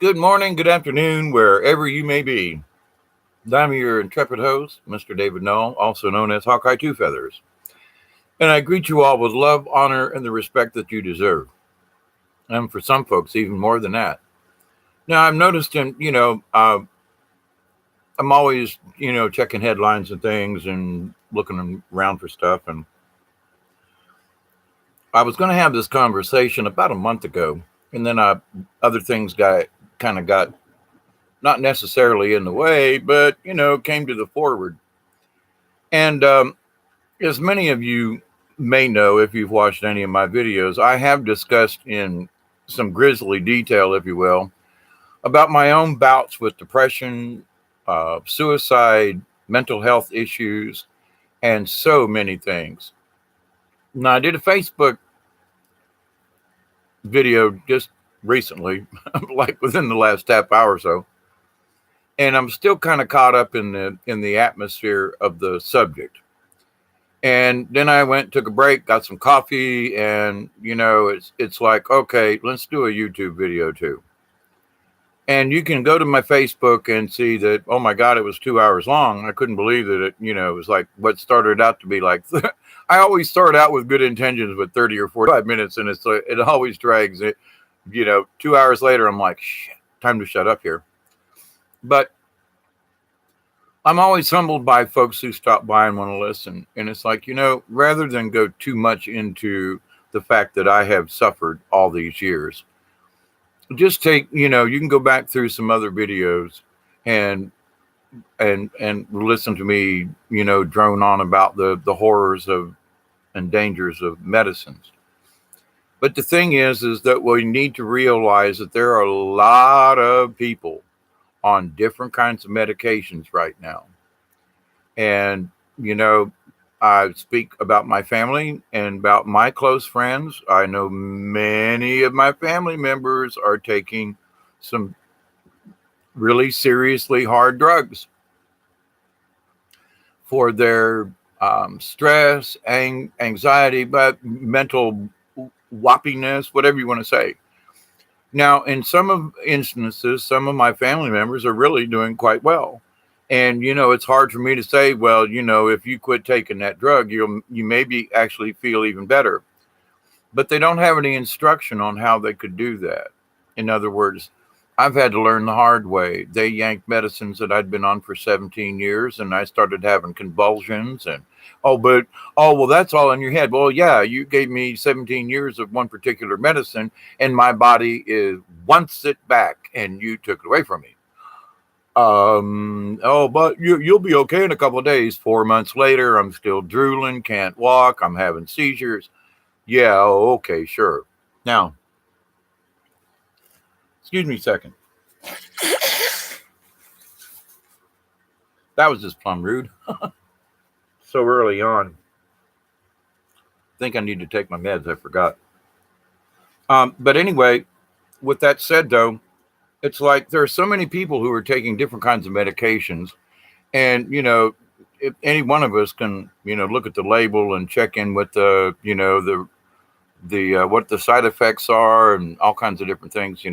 Good morning, good afternoon, wherever you may be. I'm your intrepid host, Mr. David Null, also known as Hawkeye Two Feathers. And I greet you all with love, honor, and the respect that you deserve. And for some folks, even more than that. Now, I've noticed, I'm always, checking headlines and things and looking around for stuff. And I was going to have this conversation about a month ago. And then other things got not necessarily in the way, but, came to the forward. And as many of you may know, if you've watched any of my videos, I have discussed in some grisly detail, if you will, about my own bouts with depression, suicide, mental health issues, and so many things. Now, I did a Facebook video just recently, like within the last half hour or so, and I'm still kind of caught up in the atmosphere of the subject. And then I went, took a break, got some coffee, and it's like, okay, let's do a YouTube video too. And you can go to my Facebook and see that, oh my God, it was 2 hours long. I couldn't believe that it was like what started out to be like. I always start out with good intentions with 30 or 45 minutes, and it's like it always drags it. 2 hours later, I'm like, shit, time to shut up here. But I'm always humbled by folks who stop by and want to listen. And it's like, rather than go too much into the fact that I have suffered all these years, just take, you can go back through some other videos and listen to me, drone on about the horrors of and dangers of medicines. But the thing is that we need to realize that there are a lot of people on different kinds of medications right now. And, I speak about my family and about my close friends. I know many of my family members are taking some really seriously hard drugs for their stress, anxiety, but mental whoppiness, whatever you want to say. Now, in some instances, some of my family members are really doing quite well. And, it's hard for me to say, well, if you quit taking that drug, you maybe actually feel even better. But they don't have any instruction on how they could do that. In other words, I've had to learn the hard way. They yanked medicines that I'd been on for 17 years, and I started having convulsions. And, well, that's all in your head. Well, yeah, you gave me 17 years of one particular medicine, and my body wants it back, and you took it away from me. But you'll be okay in a couple of days. 4 months later, I'm still drooling, can't walk, I'm having seizures. Yeah, okay, sure. Now, excuse me a second. That was just plumb rude. So early on. I think I need to take my meds, I forgot. But anyway, with that said, though, it's like there are so many people who are taking different kinds of medications. And, if any one of us can, look at the label and check in with the what the side effects are and all kinds of different things,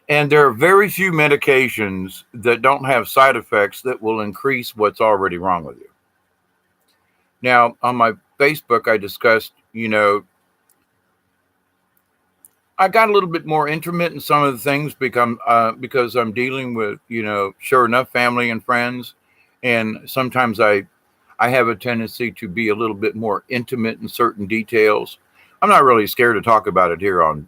And there are very few medications that don't have side effects that will increase what's already wrong with you. Now, on my Facebook, I discussed, I got a little bit more intimate in some of the things because I'm dealing with, sure enough, family and friends. And sometimes I have a tendency to be a little bit more intimate in certain details. I'm not really scared to talk about it here on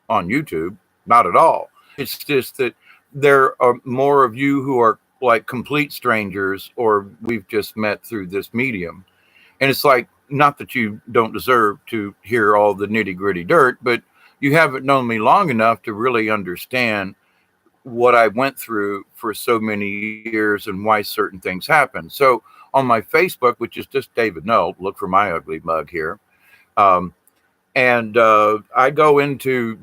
YouTube. Not at all. It's just that there are more of you who are like complete strangers, or we've just met through this medium. And it's like, not that you don't deserve to hear all the nitty gritty dirt, but you haven't known me long enough to really understand what I went through for so many years and why certain things happen. So on my Facebook, which is just David Null, look for my ugly mug here. And I go into,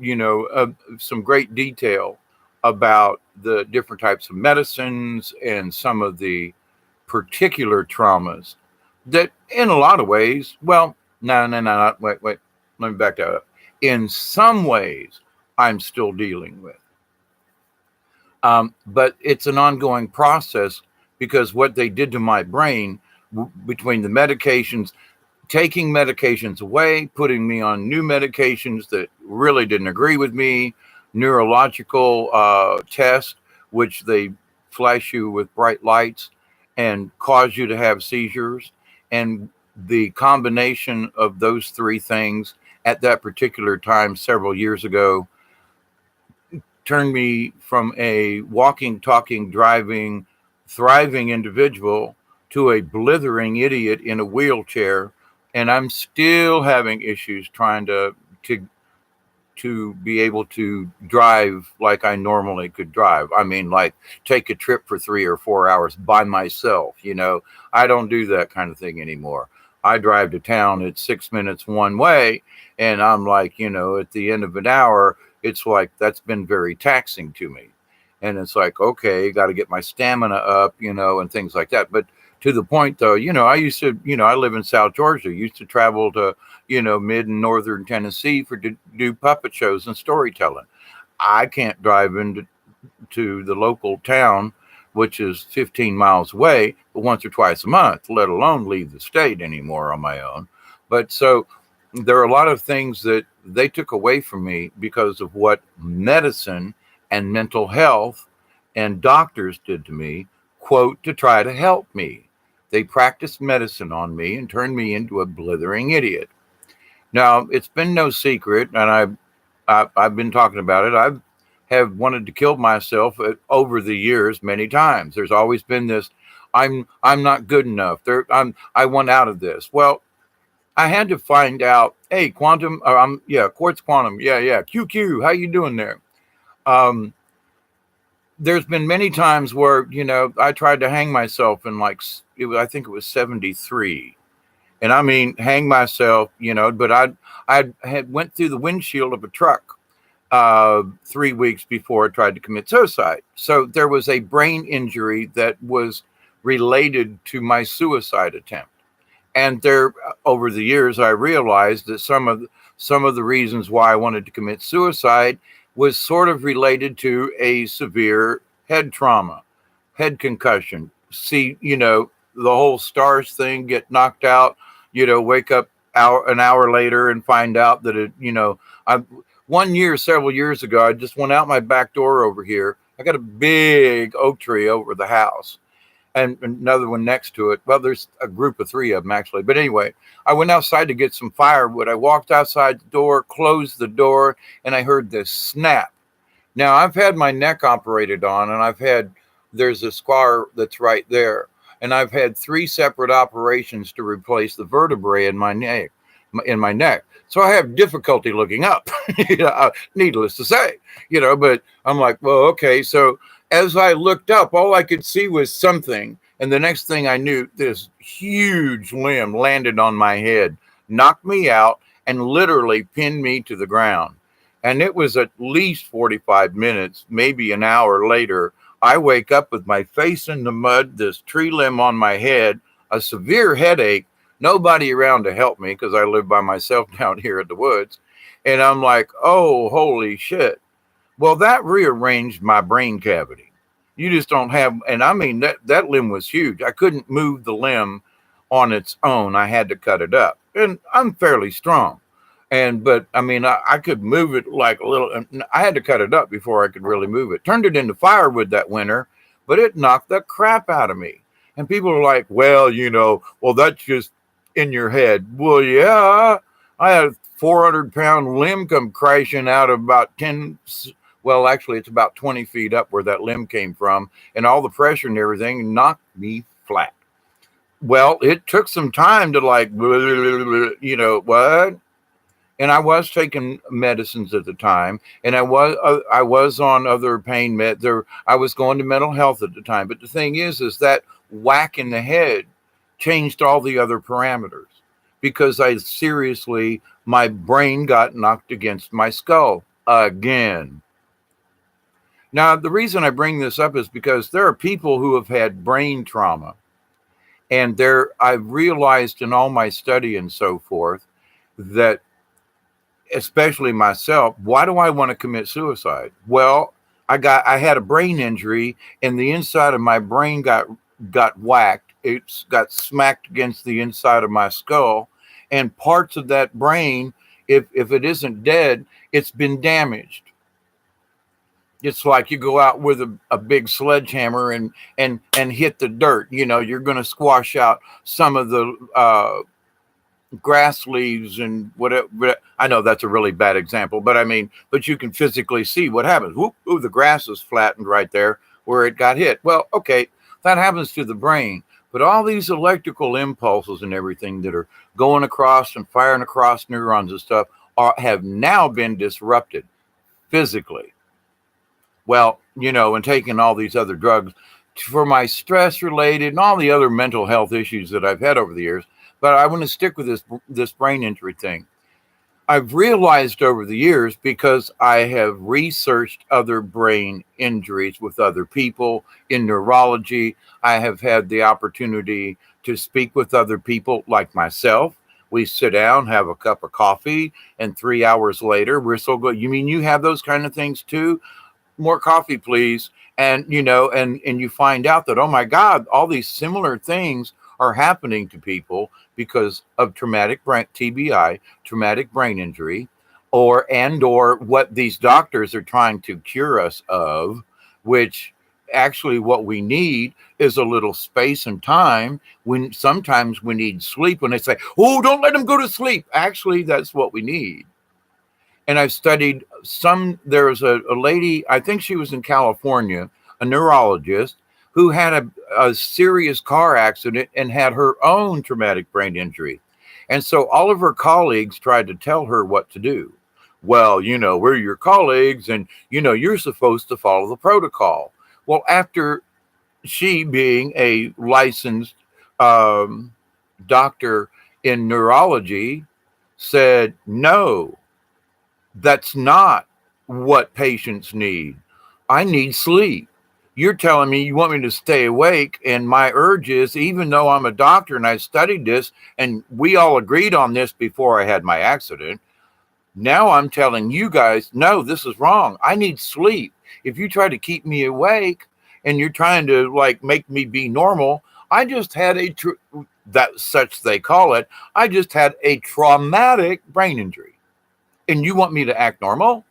some great detail about the different types of medicines and some of the particular traumas that in a lot of ways, well, no, wait, let me back that up. In some ways, I'm still dealing with. But it's an ongoing process because what they did to my brain between the medications, taking medications away, putting me on new medications that really didn't agree with me, neurological tests, which they flash you with bright lights and cause you to have seizures. And the combination of those three things at that particular time, several years ago, turned me from a walking, talking, driving, thriving individual to a blithering idiot in a wheelchair. And I'm still having issues trying to be able to drive like I normally could drive. I mean, like take a trip for 3 or 4 hours by myself. I don't do that kind of thing anymore. I drive to town, it's 6 minutes one way. And I'm like, at the end of an hour, it's like that's been very taxing to me. And it's like, okay, got to get my stamina up, and things like that. But to the point though, I used to, I live in South Georgia, used to travel to, mid and northern Tennessee to do puppet shows and storytelling. I can't drive into the local town, which is 15 miles away, but once or twice a month, let alone leave the state anymore on my own. But so there are a lot of things that they took away from me because of what medicine and mental health and doctors did to me, quote, to try to help me. They practiced medicine on me and turned me into a blithering idiot. Now, it's been no secret, and I've been talking about it. I have wanted to kill myself over the years many times. There's always been this, I'm not good enough. I want out of this. Well, I had to find out, hey, quantum, quartz quantum, QQ, how you doing there? There's been many times where, I tried to hang myself in I think it was 73. And I mean, hang myself, but I had went through the windshield of a truck 3 weeks before I tried to commit suicide. So there was a brain injury that was related to my suicide attempt. And over the years, I realized that some of the reasons why I wanted to commit suicide was sort of related to a severe head trauma, head concussion. See, the whole STARS thing, get knocked out, wake up an hour later and find out that several years ago, I just went out my back door over here. I got a big oak tree over the house and another one next to it. Well, there's a group of three of them actually. But anyway, I went outside to get some firewood. I walked outside the door, closed the door, and I heard this snap. Now, I've had my neck operated on, and there's a scar that's right there. And I've had 3 separate operations to replace the vertebrae in my neck. So I have difficulty looking up, needless to say, but I'm like, well, okay. So as I looked up, all I could see was something. And the next thing I knew, this huge limb landed on my head, knocked me out, and literally pinned me to the ground. And it was at least 45 minutes, maybe an hour later, I wake up with my face in the mud, this tree limb on my head, a severe headache, nobody around to help me because I live by myself down here in the woods. And I'm like, oh, holy shit. Well, that rearranged my brain cavity. You just don't have, and I mean, that limb was huge. I couldn't move the limb on its own. I had to cut it up. And I'm fairly strong. But I mean, I could move it like a little, I had to cut it up before I could really move it. Turned it into firewood that winter, but it knocked the crap out of me. And people are like, well, that's just in your head. Well, yeah, I had a 400-pound limb come crashing out of about well, actually, it's about 20 feet up where that limb came from. And all the pressure and everything knocked me flat. Well, it took some time to what? And I was taking medicines at the time, and I was on other pain meds. I was going to mental health at the time. But the thing is that whack in the head changed all the other parameters because my brain got knocked against my skull again. Now, the reason I bring this up is because there are people who have had brain trauma, and I've realized in all my study and so forth that especially myself, why do I want to commit suicide? Well, I had a brain injury, and the inside of my brain got whacked. It's got smacked against the inside of my skull, and parts of that brain, if it isn't dead, it's been damaged. It's like you go out with a big sledgehammer and hit the dirt. You know, you're going to squash out some of the grass leaves and whatever. I know that's a really bad example, but I mean, but you can physically see what happens. Whoop, ooh, the grass is flattened right there where it got hit. Well, okay, that happens to the brain. But all these electrical impulses and everything that are going across and firing across neurons and stuff have now been disrupted physically. Well, you know, and taking all these other drugs for my stress related and all the other mental health issues that I've had over the years. But I want to stick with this brain injury thing. I've realized over the years, because I have researched other brain injuries with other people in neurology, I have had the opportunity to speak with other people like myself. We sit down, have a cup of coffee, and 3 hours later, we're so good. You mean you have those kind of things too? More coffee, please. And, you know, and you find out that, oh my God, all these similar things are happening to people because of traumatic brain TBI, traumatic brain injury, or what these doctors are trying to cure us of, which actually what we need is a little space and time. When sometimes we need sleep. When they say, oh, don't let them go to sleep, actually that's what we need. And I've studied there was a lady, I think she was in California, a neurologist, who had a serious car accident and had her own traumatic brain injury. And so all of her colleagues tried to tell her what to do. Well, you know, we're your colleagues and, you know, you're supposed to follow the protocol. Well, after she, being a licensed doctor in neurology, said, no, that's not what patients need. I need sleep. You're telling me you want me to stay awake, and my urge is, even though I'm a doctor and I studied this, and we all agreed on this before I had my accident, now I'm telling you guys, no, this is wrong. I need sleep. If you try to keep me awake and you're trying to like make me be normal, I just had such they call it, I just had a traumatic brain injury. And you want me to act normal?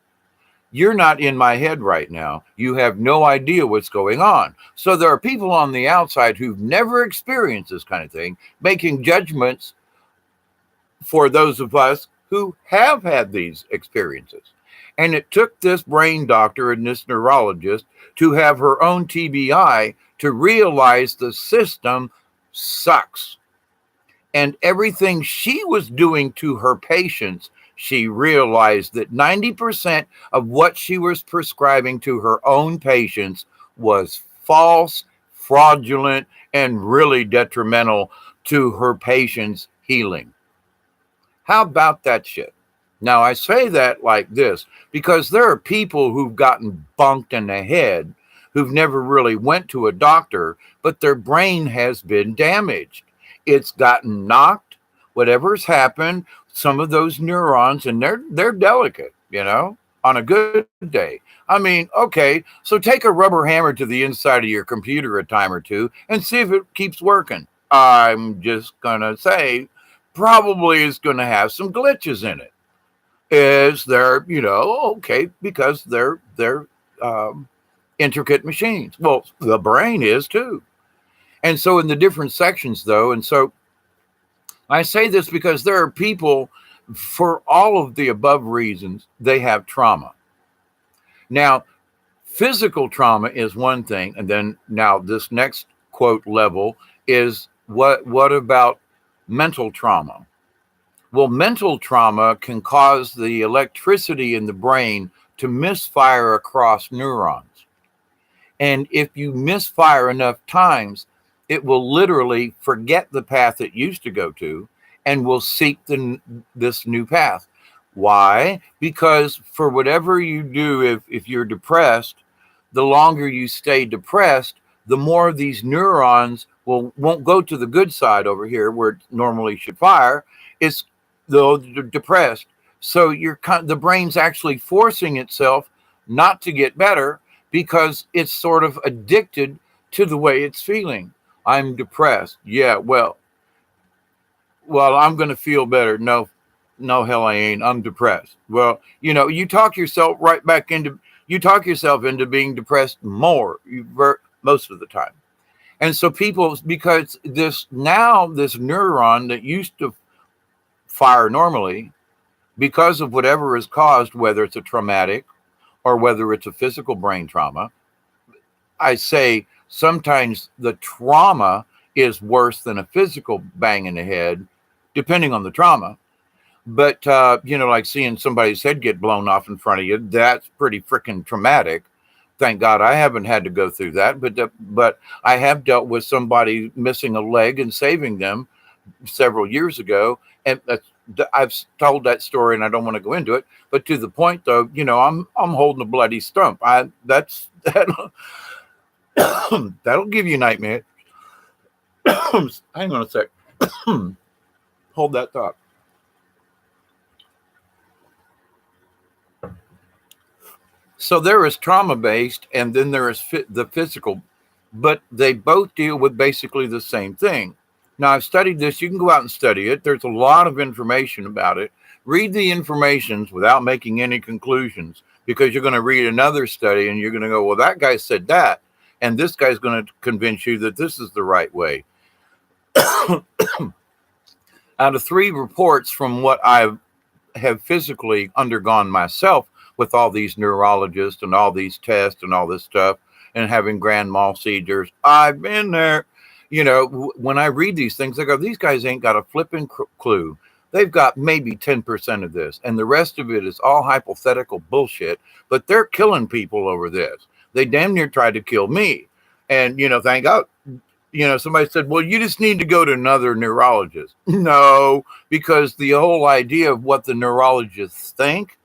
You're not in my head right now. You have no idea what's going on. So there are people on the outside who've never experienced this kind of thing, making judgments for those of us who have had these experiences. And it took this brain doctor and this neurologist to have her own TBI to realize the system sucks. And everything she was doing to her patients, she realized that 90% of what she was prescribing to her own patients was false, fraudulent, and really detrimental to her patients' healing. How about that shit? Now, I say that like this because there are people who've gotten bunked in the head who've never really went to a doctor, but their brain has been damaged. It's gotten knocked, whatever's happened, some of those neurons, and they're delicate, you know, on a good day. I mean, okay, so take a rubber hammer to the inside of your computer a time or two and see if it keeps working. I'm just going to say probably is going to have some glitches in it. Is there, you know, okay, because they're intricate machines. Well, the brain is too. And so in the different sections, though, and so I say this because there are people, for all of the above reasons, they have trauma. Now, physical trauma is one thing, and then now this next quote level is what about mental trauma? Well, mental trauma can cause the electricity in the brain to misfire across neurons. And if you misfire enough times, it will literally forget the path it used to go to and will seek this new path. Why? Because for whatever you do, if you're depressed, the longer you stay depressed, the more of these neurons won't go to the good side over here where it normally should fire. It's though they're depressed, So the brain's actually forcing itself not to get better because it's sort of addicted to the way it's feeling. I'm depressed. Yeah, well, I'm going to feel better. No, no, hell, I ain't. I'm depressed. Well, you talk yourself right back you talk yourself into being depressed more most of the time. And so people, because this neuron that used to fire normally, because of whatever is caused, whether it's a traumatic or whether it's a physical brain trauma, I say sometimes the trauma is worse than a physical bang in the head, depending on the trauma. But, like seeing somebody's head get blown off in front of you, that's pretty freaking traumatic. Thank God I haven't had to go through that. But I have dealt with somebody missing a leg and saving them several years ago. And I've told that story and I don't want to go into it. But to the point, though, I'm holding a bloody stump. That'll give you nightmares. Hang on a sec. Hold that thought. So there is trauma-based, and then there is the physical, but they both deal with basically the same thing. Now, I've studied this. You can go out and study it. There's a lot of information about it. Read the informations without making any conclusions, because you're going to read another study and you're going to go, well, that guy said that, and this guy's going to convince you that this is the right way. Out of 3 reports from what I have physically undergone myself with all these neurologists and all these tests and all this stuff and having grand mal seizures, I've been there. When I read these things, I go, these guys ain't got a flipping clue. They've got maybe 10% of this, and the rest of it is all hypothetical bullshit, but they're killing people over this. They damn near tried to kill me. And, thank God, somebody said, well, you just need to go to another neurologist. No, because the whole idea of what the neurologists think,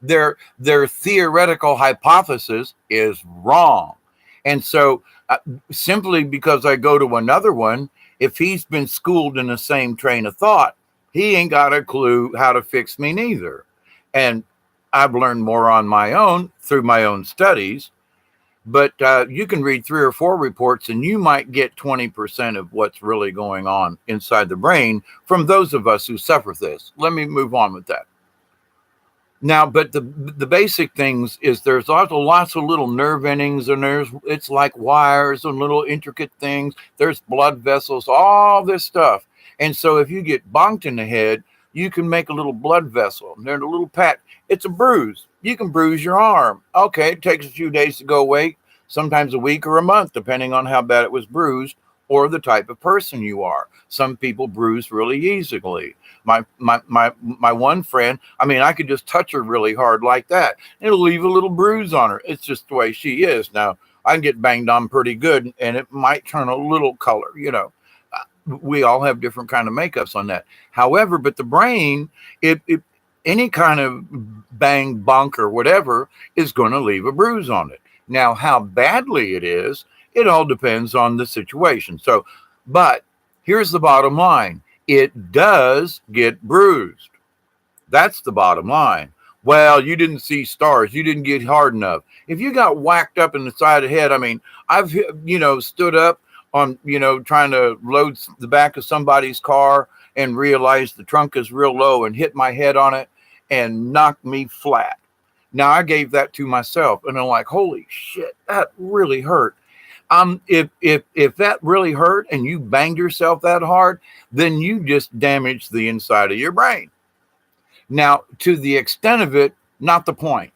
their theoretical hypothesis is wrong. And so simply because I go to another one, if he's been schooled in the same train of thought, he ain't got a clue how to fix me neither. And I've learned more on my own through my own studies. But you can read 3 or 4 reports and you might get 20% of what's really going on inside the brain from those of us who suffer this. Let me move on with that. Now, but the basic things is there's also lots of little nerve endings, and it's like wires and little intricate things. There's blood vessels, all this stuff. And so if you get bonked in the head, you can make a little blood vessel. There's a little patch. It's a bruise. You can bruise your arm. Okay, it takes a few days to go away, sometimes a week or a month, depending on how bad it was bruised or the type of person you are. Some people bruise really easily. My one friend, I could just touch her really hard like that. It'll leave a little bruise on her. It's just the way she is. Now, I can get banged on pretty good, and it might turn a little color, We all have different kind of makeups on that. However, but the brain, any kind of bang, bonk, or whatever is going to leave a bruise on it. Now, how badly it is, it all depends on the situation. So, but here's the bottom line. It does get bruised. That's the bottom line. Well, you didn't see stars. You didn't get hard enough. If you got whacked up in the side of the head, I've, stood up on, trying to load the back of somebody's car and realized the trunk is real low and hit my head on it and knocked me flat. Now, I gave that to myself, and I'm like, holy shit, that really hurt. If that really hurt and you banged yourself that hard, then you just damaged the inside of your brain. Now, to the extent of it, not the point.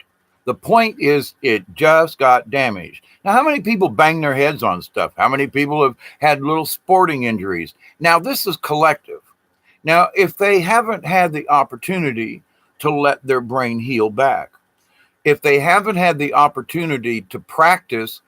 The point is it just got damaged. Now, how many people bang their heads on stuff? How many people have had little sporting injuries? Now, this is collective. Now, if they haven't had the opportunity to let their brain heal back, if they haven't had the opportunity to practice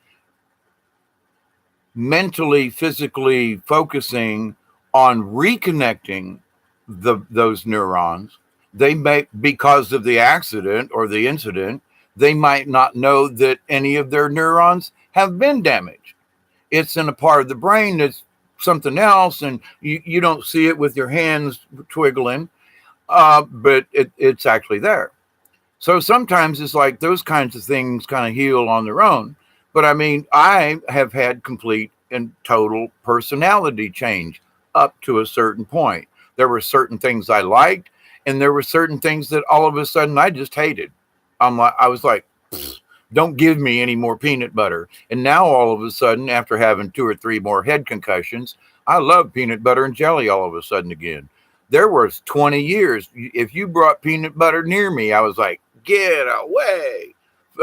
mentally, physically focusing on reconnecting those neurons, they may, because of the accident or the incident, they might not know that any of their neurons have been damaged. It's in a part of the brain that's something else, and you don't see it with your hands twiggling. but it's actually there. So sometimes it's like those kinds of things kind of heal on their own. But I mean, I have had complete and total personality change up to a certain point. There were certain things I liked, and there were certain things that all of a sudden I just hated. I was like, don't give me any more peanut butter. And now all of a sudden, after having 2 or 3 more head concussions, I love peanut butter and jelly all of a sudden again. There was 20 years. If you brought peanut butter near me, I was like, get away.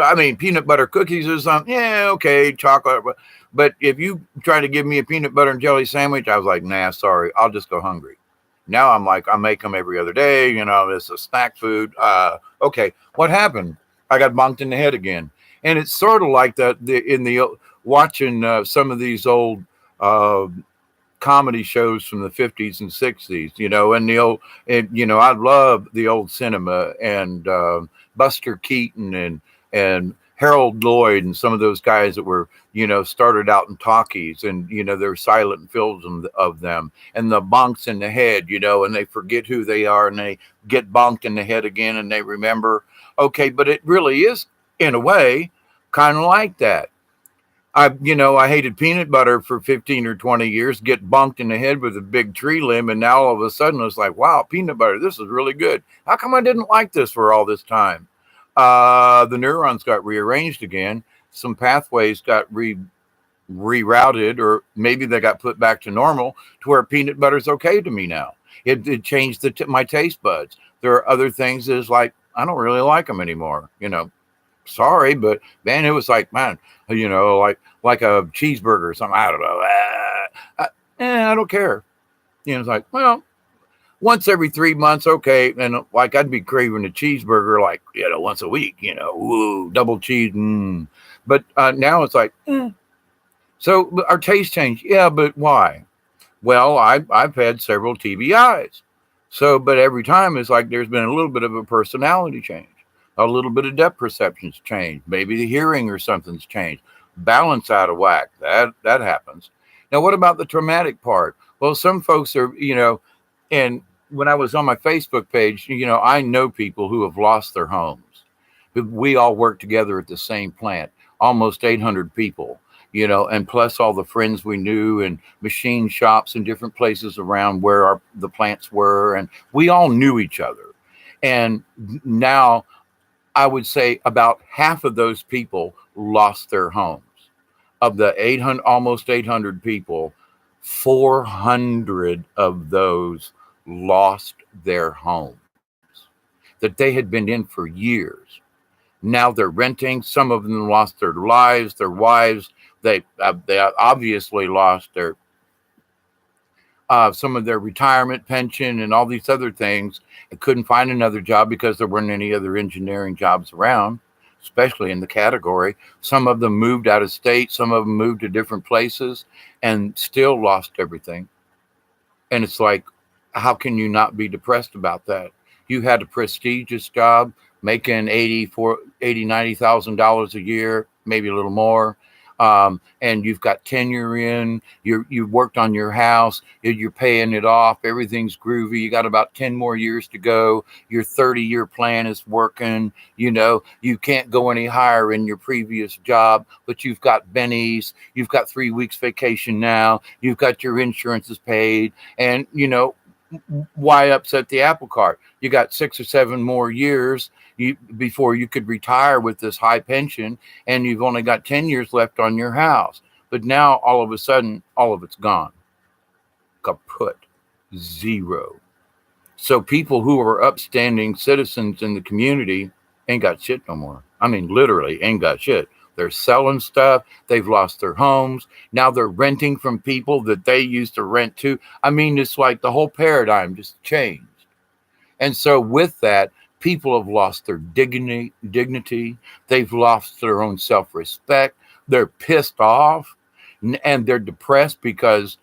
I mean, peanut butter cookies or something. Yeah, okay, chocolate. But if you try to give me a peanut butter and jelly sandwich, I was like, nah, sorry, I'll just go hungry. Now I'm like, I make them every other day. You know, it's a snack food. Okay, what happened? I got bonked in the head again. And it's sort of like that in the watching some of these old comedy shows from the 50s and 60s, you know, and the old, and, you know, I love the old cinema and Buster Keaton and Harold Lloyd and some of those guys that were, you know, started out in talkies and, you know, they're silent films of them and the bonks in the head, you know, and they forget who they are and they get bonked in the head again and they remember. Okay, but it really is, in a way, kind of like that. I hated peanut butter for 15 or 20 years, get bonked in the head with a big tree limb, and now all of a sudden it's like, wow, peanut butter, this is really good. How come I didn't like this for all this time? The neurons got rearranged again. Some pathways got rerouted, or maybe they got put back to normal to where peanut butter is okay to me now. It changed my taste buds. There are other things that is like, I don't really like them anymore, you know. Sorry, but man, it was like, man, you know, like a cheeseburger or something. I don't know. I don't care. You know, it's like, well, once every 3 months, okay. And like I'd be craving a cheeseburger like, you know, once a week, you know, woo, double cheese. But now it's like, So our taste changed. Yeah, but why? Well, I've had several TBIs. So, but every time it's like there's been a little bit of a personality change. A little bit of depth perception's changed. Maybe the hearing or something's changed. Balance out of whack. That happens. Now, what about the traumatic part? Well, some folks are, you know, and when I was on my Facebook page, you know, I know people who have lost their homes. We all work together at the same plant, almost 800 people, you know, and plus all the friends we knew and machine shops and different places around where the plants were. And we all knew each other. And now, I would say about half of those people lost their homes. Of the 800, almost 800 people, 400 of those lost their homes that they had been in for years. Now they're renting. Some of them lost their lives, their wives. They obviously lost their some of their retirement pension and all these other things. I couldn't find another job because there weren't any other engineering jobs around, especially in the category. Some of them moved out of state. Some of them moved to different places and still lost everything. And it's like, how can you not be depressed about that? You had a prestigious job making $90,000 a year, maybe a little more. And you've got tenure in, you've worked on your house, you're paying it off, everything's groovy, you got about 10 more years to go, your 30-year plan is working, you know, you can't go any higher in your previous job, but you've got bennies, you've got 3 weeks vacation now, you've got your insurances paid, and, you know, why upset the apple cart? You got 6 or 7 more years before you could retire with this high pension, and you've only got 10 years left on your house. But now all of a sudden, all of it's gone. Kaput. Zero. So people who are upstanding citizens in the community ain't got shit no more. I mean, literally ain't got shit. They're selling stuff. They've lost their homes. Now they're renting from people that they used to rent to. I mean, it's like the whole paradigm just changed. And so with that, people have lost their dignity. They've lost their own self-respect. They're pissed off and they're depressed because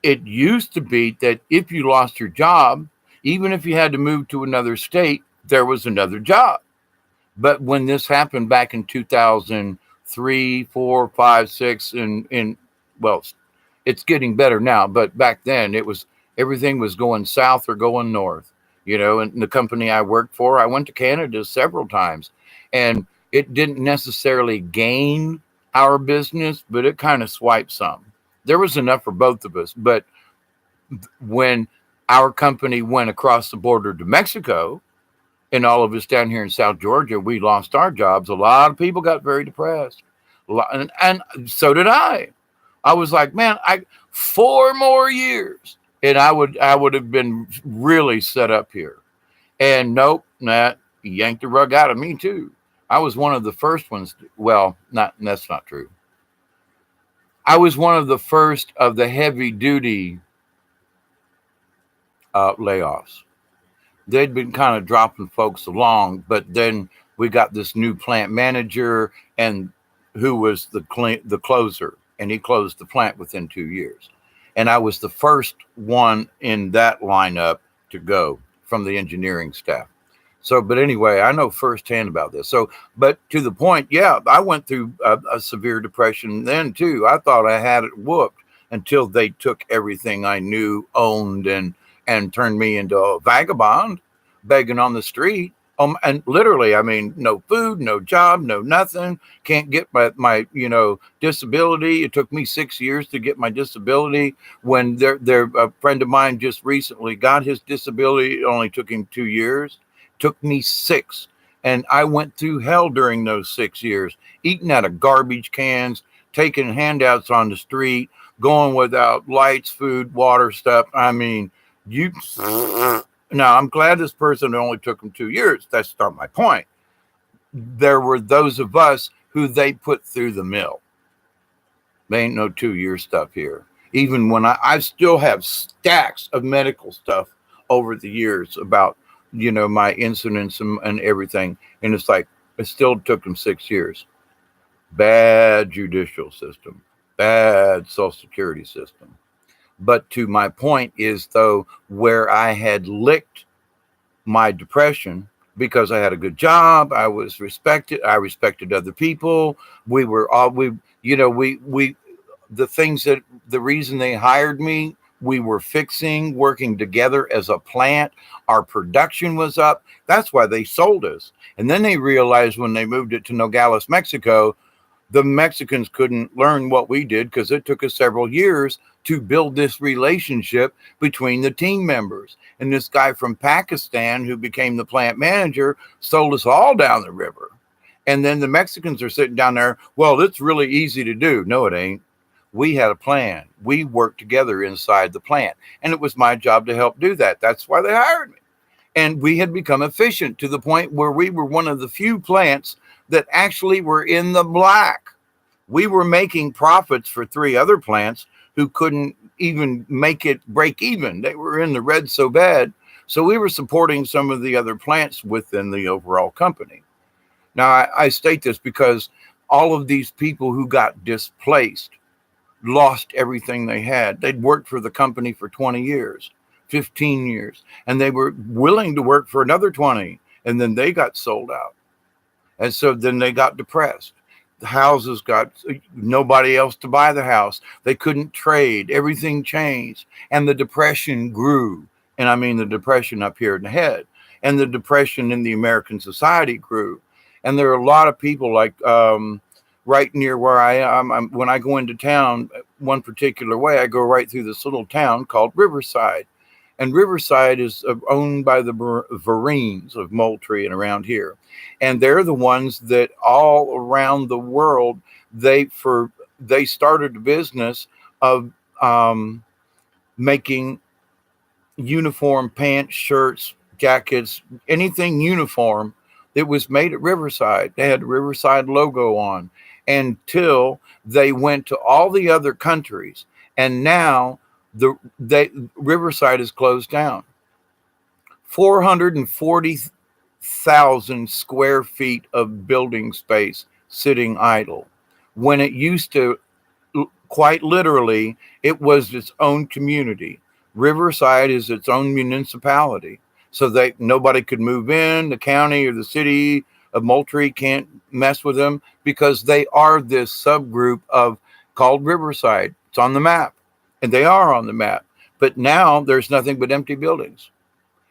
it used to be that if you lost your job, even if you had to move to another state, there was another job. But when this happened back in 2003, 4, 5, 6, well, it's getting better now. But back then it was, everything was going south or going north. And the company I worked for, I went to Canada several times, and it didn't necessarily gain our business, but it kind of swiped some. There was enough for both of us. But when our company went across the border to Mexico, and all of us down here in South Georgia, we lost our jobs. A lot of people got very depressed. And so did I. I was like, man, 4 more years and I would have been really set up here. And nope, that yanked the rug out of me too. I was one of the first ones. Well, that's not true. I was one of the first of the heavy duty layoffs. They'd been kind of dropping folks along, but then we got this new plant manager, and who was the closer, and he closed the plant within 2 years. And I was the first one in that lineup to go from the engineering staff. So, but anyway, I know firsthand about this. So, but to the point, yeah, I went through a severe depression then too. I thought I had it whooped until they took everything I knew, owned, and turned me into a vagabond, begging on the street. And literally, I mean, no food, no job, no nothing. Can't get my disability. It took me 6 years to get my disability. When a friend of mine just recently got his disability, it only took him 2 years. Took me 6. And I went through hell during those 6 years, eating out of garbage cans, taking handouts on the street, going without lights, food, water, stuff. I mean, now I'm glad this person only took him 2 years. That's not my point. There were those of us who they put through the mill. There ain't no 2-year stuff here. Even when I still have stacks of medical stuff over the years about, my incidents and everything. And it's like, it still took them 6 years. Bad judicial system, bad Social Security system. But to my point is, though, where I had licked my depression because I had a good job, I was respected, I respected other people. We were all, the things that, the reason they hired me, we were fixing, working together as a plant. Our production was up. That's why they sold us. And then they realized when they moved it to Nogales, Mexico, the Mexicans couldn't learn what we did because it took us several years to build this relationship between the team members. And this guy from Pakistan who became the plant manager sold us all down the river. And then the Mexicans are sitting down there, well, it's really easy to do. No, it ain't. We had a plan. We worked together inside the plant. And it was my job to help do that. That's why they hired me. And we had become efficient to the point where we were one of the few plants that actually were in the black. We were making profits for 3 other plants who couldn't even make it break even. They were in the red so bad. So we were supporting some of the other plants within the overall company. Now, I state this because all of these people who got displaced lost everything they had. They'd worked for the company for 20 years, 15 years, and they were willing to work for another 20, and then they got sold out. And so then they got depressed. The houses got nobody else to buy the house. They couldn't trade. Everything changed. And the depression grew. And I mean the depression up here in the head. And the depression in the American society grew. And there are a lot of people like right near where I am. When I go into town, one particular way, I go right through this little town called Riverside. And Riverside is owned by the Vereenes of Moultrie and around here. And they're the ones that all around the world, they started a business of making uniform pants, shirts, jackets, anything uniform that was made at Riverside. They had the Riverside logo on until they went to all the other countries. And now Riverside is closed down. 440,000 square feet of building space sitting idle. When it used to, quite literally, it was its own community. Riverside is its own municipality. So nobody could move in. The county or the city of Moultrie can't mess with them because they are this subgroup called Riverside. It's on the map. And they are on the map. But now there's nothing but empty buildings.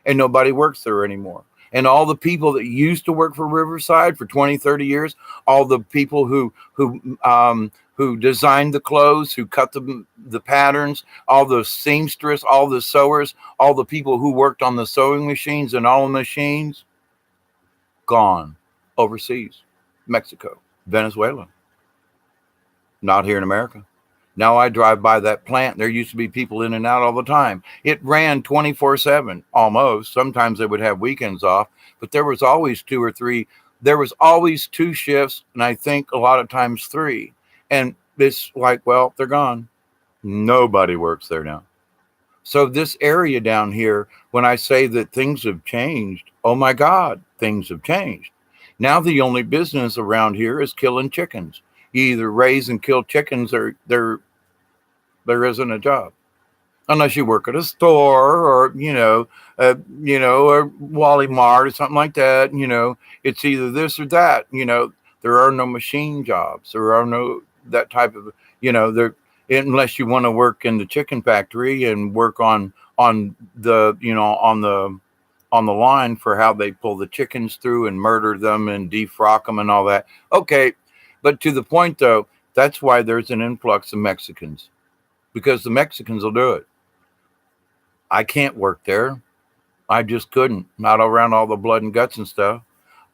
and nobody works there anymore. And all the people that used to work for Riverside for 20, 30 years, all the people who designed the clothes, who cut the patterns, all the seamstress, all the sewers, all the people who worked on the sewing machines and all the machines, gone overseas, Mexico, Venezuela, not here in America. Now I drive by that plant. There used to be people in and out all the time. It ran 24/7 almost. Sometimes they would have weekends off, but there was always two or three. There was always two shifts, and I think a lot of times three. And it's like, well, they're gone. Nobody works there now. So this area down here, when I say that things have changed, oh my God, things have changed. Now the only business around here is killing chickens. You either raise and kill chickens or there isn't a job. Unless you work at a store or, or Wally Mart or something like that. It's either this or that. There are no machine jobs. There are no that type of, there, unless you want to work in the chicken factory and work on the, on the line for how they pull the chickens through and murder them and defrock them and all that. Okay. But to the point, though, that's why there's an influx of Mexicans, because the Mexicans will do it. I can't work there. I just couldn't, not around all the blood and guts and stuff.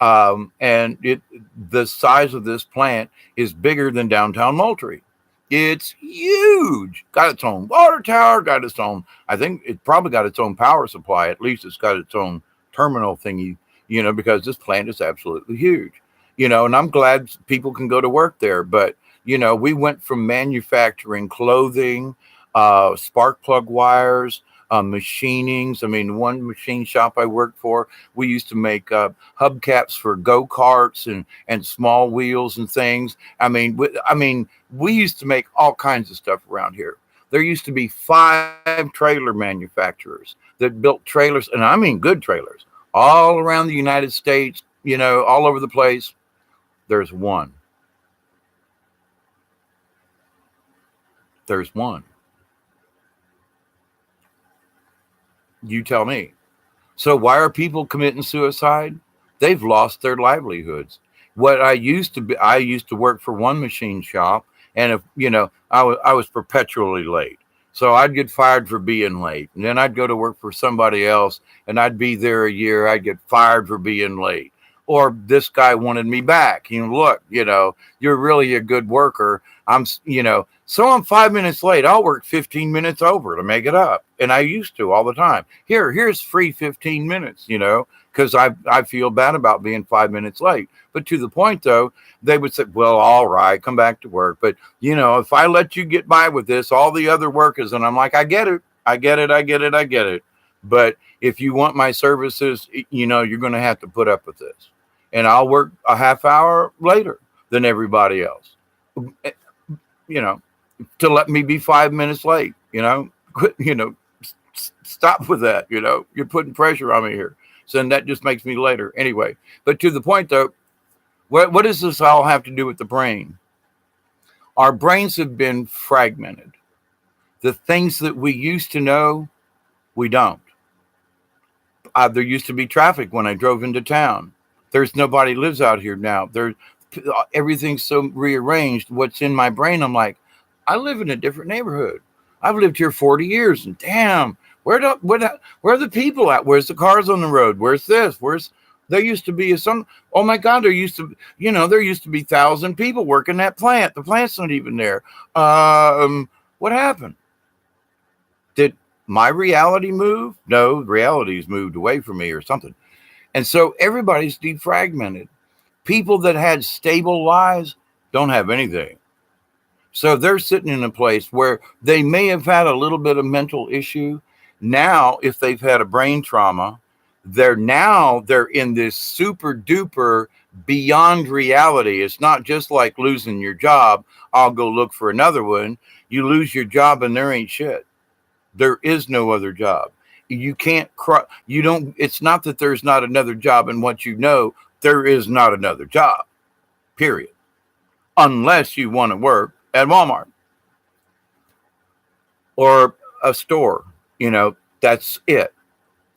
And the size of this plant is bigger than downtown Moultrie. It's huge. Got its own water tower, got its own, I think it probably got its own power supply. At least it's got its own terminal thingy, because this plant is absolutely huge. And I'm glad people can go to work there. But, we went from manufacturing clothing, spark plug wires, machinings. I mean, one machine shop I worked for, we used to make hubcaps for go-karts and small wheels and things. I mean, we used to make all kinds of stuff around here. There used to be 5 trailer manufacturers that built trailers, and I mean good trailers, all around the United States, all over the place. There's one. There's one. You tell me. So why are people committing suicide? They've lost their livelihoods. What I used to work for one machine shop, and if I was perpetually late. So I'd get fired for being late, and then I'd go to work for somebody else, and I'd be there a year. I'd get fired for being late. Or this guy wanted me back. Look, you're really a good worker. So I'm 5 minutes late. I'll work 15 minutes over to make it up. And I used to all the time. Here's free 15 minutes, because I feel bad about being 5 minutes late. But to the point, though, they would say, well, all right, come back to work. But, if I let you get by with this, all the other workers, and I'm like, I get it. But if you want my services, you're going to have to put up with this. And I'll work a half hour later than everybody else, to let me be 5 minutes late, stop with that. You're putting pressure on me here. So then that just makes me later anyway. But to the point, though, what does this all have to do with the brain? Our brains have been fragmented. The things that we used to know, we don't. There used to be traffic when I drove into town. There's nobody lives out here now. Everything's so rearranged. What's in my brain, I'm like, I live in a different neighborhood. I've lived here 40 years, and damn, where are the people at? Where's the cars on the road? Where's this? There used to be oh my God, there used to be 1,000 people working that plant. The plant's not even there. What happened? Did my reality move? No, reality's moved away from me or something. And so everybody's defragmented. People that had stable lives don't have anything. So they're sitting in a place where they may have had a little bit of mental issue. Now, if they've had a brain trauma, they're in this super duper beyond reality. It's not just like losing your job. I'll go look for another one. You lose your job and there ain't shit. There is no other job. You can't it's not that there's not another job in what there is not another job, period. Unless you want to work at Walmart or a store, that's it.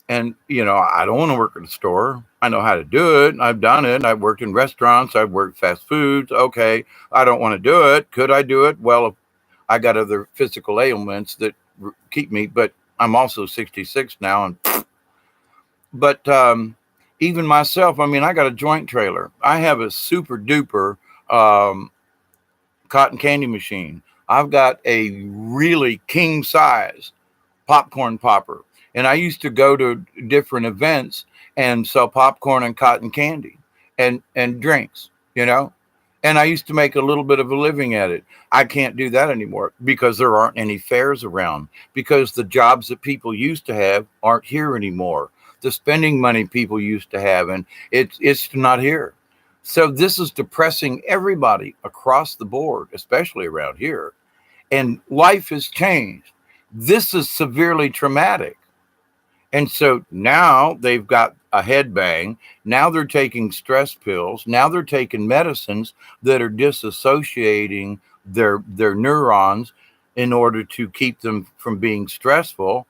And, I don't want to work at a store. I know how to do it. I've done it. I've worked in restaurants. I've worked fast foods. Okay. I don't want to do it. Could I do it? Well, I got other physical ailments that keep me, but I'm also 66 now. But even myself, I mean, I got a joint trailer. I have a super duper um, cotton candy machine. I've got a really king size popcorn popper. And I used to go to different events and sell popcorn and cotton candy and drinks, you know. And I used to make a little bit of a living at it. I can't do that anymore because there aren't any fairs around, because the jobs that people used to have aren't here anymore. The spending money people used to have, and it's not here. So this is depressing everybody across the board, especially around here. And life has changed. This is severely traumatic. And so now they've got a head bang. Now they're taking stress pills. Now they're taking medicines that are disassociating their neurons in order to keep them from being stressful.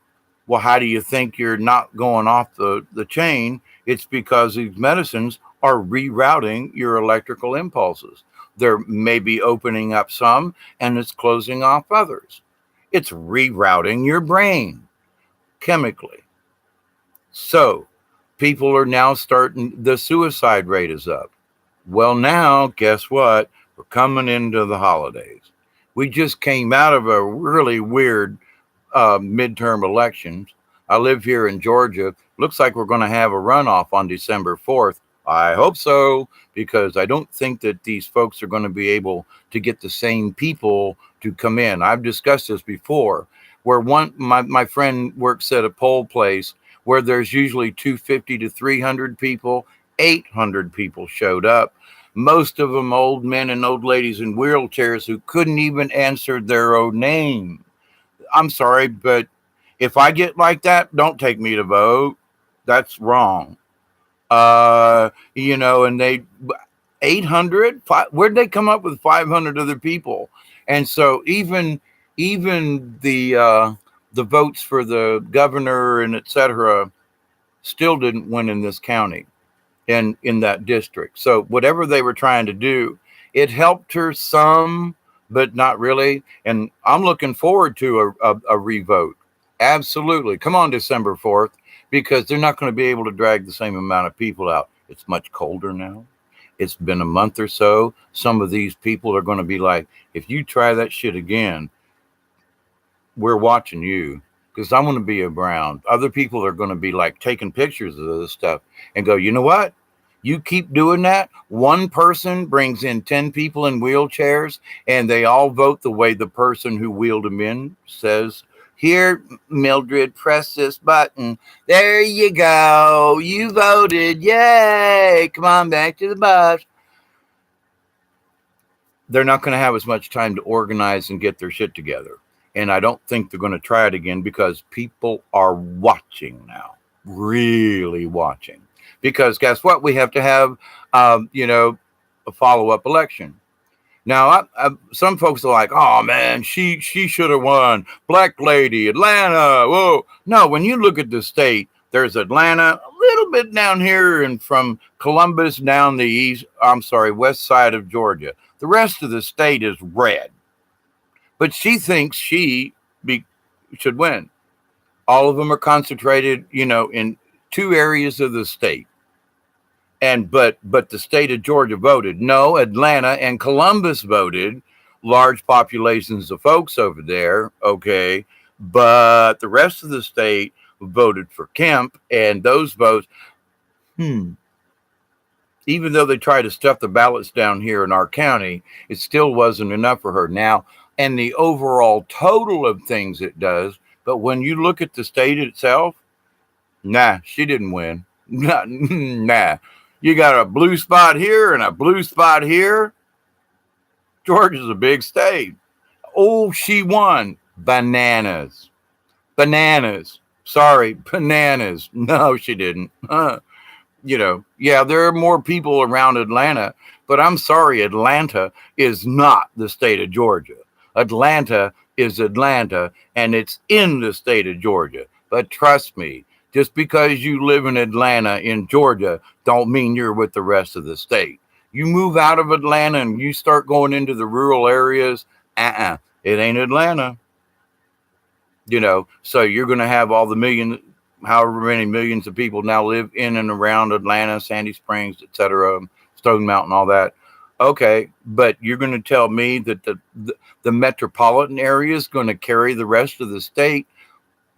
Well, how do you think you're not going off the chain? It's because these medicines are rerouting your electrical impulses. They're maybe opening up some and it's closing off others. It's rerouting your brain chemically. So people are now starting, the suicide rate is up. Well, now, guess what? We're coming into the holidays. We just came out of a really weird midterm elections. I live here in Georgia. Looks like we're going to have a runoff on December 4th. I hope so, because I don't think that these folks are going to be able to get the same people to come in. I've discussed this before, where my friend works at a poll place where there's usually 250 to 300 people. 800 people showed up. Most of them old men and old ladies in wheelchairs who couldn't even answer their own name. I'm sorry, but if I get like that, don't take me to vote. That's wrong. And they 800, where'd they come up with 500 other people? And so even the votes for the governor and et cetera still didn't win in this county and in that district. So whatever they were trying to do, it helped her some, but not really. And I'm looking forward to a revote. Absolutely. Come on, December 4th, because they're not going to be able to drag the same amount of people out. It's much colder now. It's been a month or so. Some of these people are going to be like, if you try that shit again, we're watching you, because I'm going to be around. Other people are going to be like taking pictures of this stuff and go, you know what? You keep doing that. One person brings in 10 people in wheelchairs and they all vote the way the person who wheeled them in says. Here, Mildred, press this button. There you go. You voted. Yay. Come on back to the bus. They're not going to have as much time to organize and get their shit together. And I don't think they're going to try it again, because people are watching now, really watching. Because guess what? We have to have, a follow-up election. Now, some folks are like, oh, man, she should have won. Black lady, Atlanta. Whoa. No, when you look at the state, there's Atlanta, a little bit down here, and from Columbus down the west side of Georgia. The rest of the state is red. But she thinks she should win. All of them are concentrated, in 2 areas of the state. But the state of Georgia voted. No, Atlanta and Columbus voted. Large populations of folks over there, okay. But the rest of the state voted for Kemp, and those votes, even though they tried to stuff the ballots down here in our county, it still wasn't enough for her. Now, and the overall total of things it does, but when you look at the state itself, nah, she didn't win. Nah. You got a blue spot here and a blue spot here. Georgia's a big state. Oh, she won. Bananas. Sorry, bananas. No, she didn't. Yeah, there are more people around Atlanta, but I'm sorry, Atlanta is not the state of Georgia. Atlanta is Atlanta, and it's in the state of Georgia. But trust me, Just because you live in Atlanta, in Georgia, don't mean you're with the rest of the state. You move out of Atlanta and you start going into the rural areas, it ain't Atlanta. So you're going to have all the however many millions of people now live in and around Atlanta, Sandy Springs, etc., Stone Mountain, all that. Okay, but you're going to tell me that the metropolitan area is going to carry the rest of the state?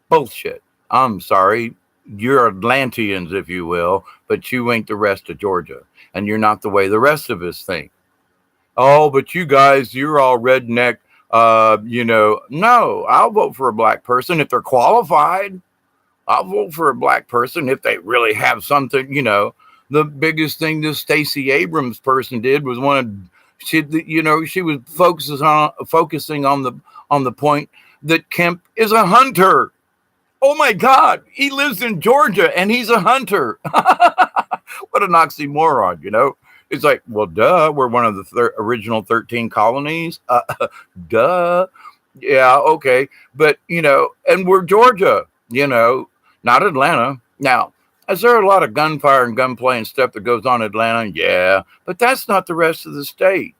Bullshit. I'm sorry. You're Atlanteans, if you will, but you ain't the rest of Georgia, and you're not the way the rest of us think. Oh, but you guys, you're all redneck. No, I'll vote for a black person if they're qualified. I'll vote for a black person if they really have something. The biggest thing this Stacey Abrams person did was she was focusing on the point that Kemp is a hunter. Oh my God, he lives in Georgia and he's a hunter. What an oxymoron, It's like, well, duh, we're one of the original 13 colonies. Duh. Yeah, okay. But, and we're Georgia, not Atlanta. Now, is there a lot of gunfire and gunplay and stuff that goes on in Atlanta? Yeah, but that's not the rest of the state.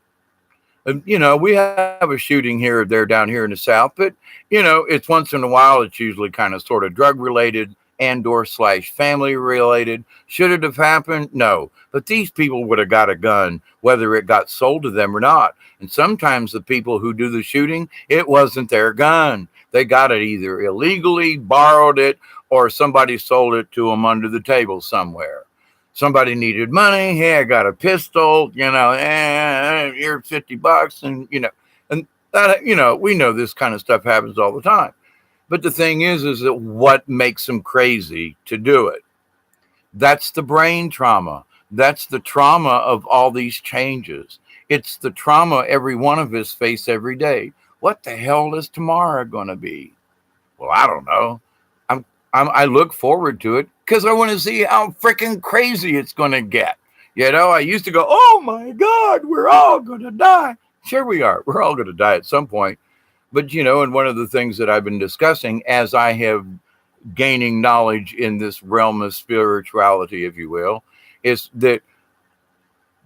We have a shooting here or there down here in the South, but, it's once in a while. It's usually kind of sort of drug related and/or / family related. Should it have happened? No. But these people would have got a gun, whether it got sold to them or not. And sometimes the people who do the shooting, it wasn't their gun. They got it either illegally, borrowed it, or somebody sold it to them under the table somewhere. Somebody needed money. Hey, I got a pistol, here's $50. And that, we know this kind of stuff happens all the time. But the thing is that what makes them crazy to do it? That's the brain trauma. That's the trauma of all these changes. It's the trauma every one of us face every day. What the hell is tomorrow going to be? Well, I don't know. I look forward to it because I want to see how freaking crazy it's going to get. I used to go, oh my God, we're all going to die. Sure we are. We're all going to die at some point. But, and one of the things that I've been discussing as I have gaining knowledge in this realm of spirituality, if you will, is that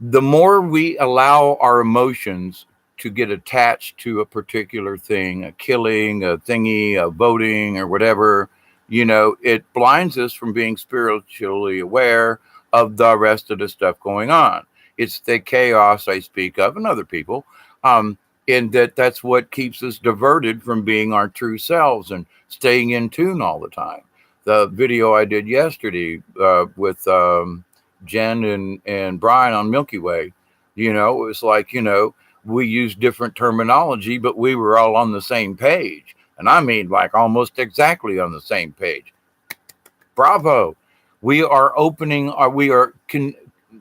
the more we allow our emotions to get attached to a particular thing, a killing, a thingy, a voting or whatever, it blinds us from being spiritually aware of the rest of the stuff going on. It's the chaos I speak of and other people. In that's what keeps us diverted from being our true selves and staying in tune all the time. The video I did yesterday with Jen and Brian on Milky Way, it was like, we used different terminology, but we were all on the same page. And I mean, like almost exactly on the same page. Bravo. We are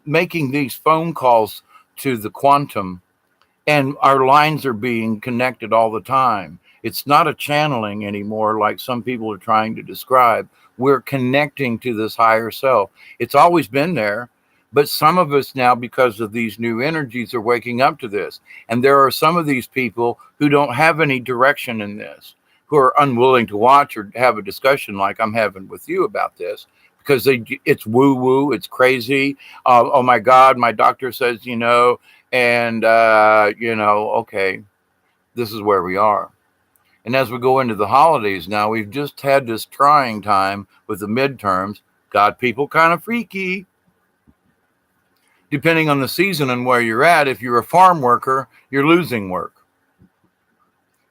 making these phone calls to the quantum, and our lines are being connected all the time. It's not a channeling anymore like some people are trying to describe. We're connecting to this higher self. It's always been there, but some of us now, because of these new energies, are waking up to this. And there are some of these people who don't have any direction in this, who are unwilling to watch or have a discussion like I'm having with you about this, because it's woo-woo, it's crazy. Oh my God, my doctor says, and, okay, this is where we are. And as we go into the holidays now, we've just had this trying time with the midterms. Got people kind of freaky. Depending on the season and where you're at, if you're a farm worker, you're losing work.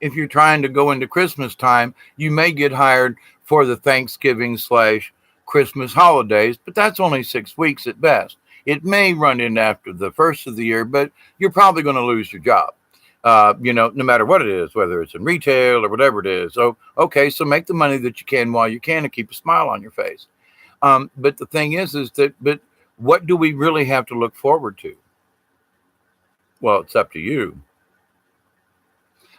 If you're trying to go into Christmas time, you may get hired for the Thanksgiving / Christmas holidays, but that's only 6 weeks at best. It may run in after the first of the year, but you're probably going to lose your job. No matter what it is, whether it's in retail or whatever it is. So, okay, so make the money that you can while you can and keep a smile on your face. But the thing is but what do we really have to look forward to? Well, it's up to you.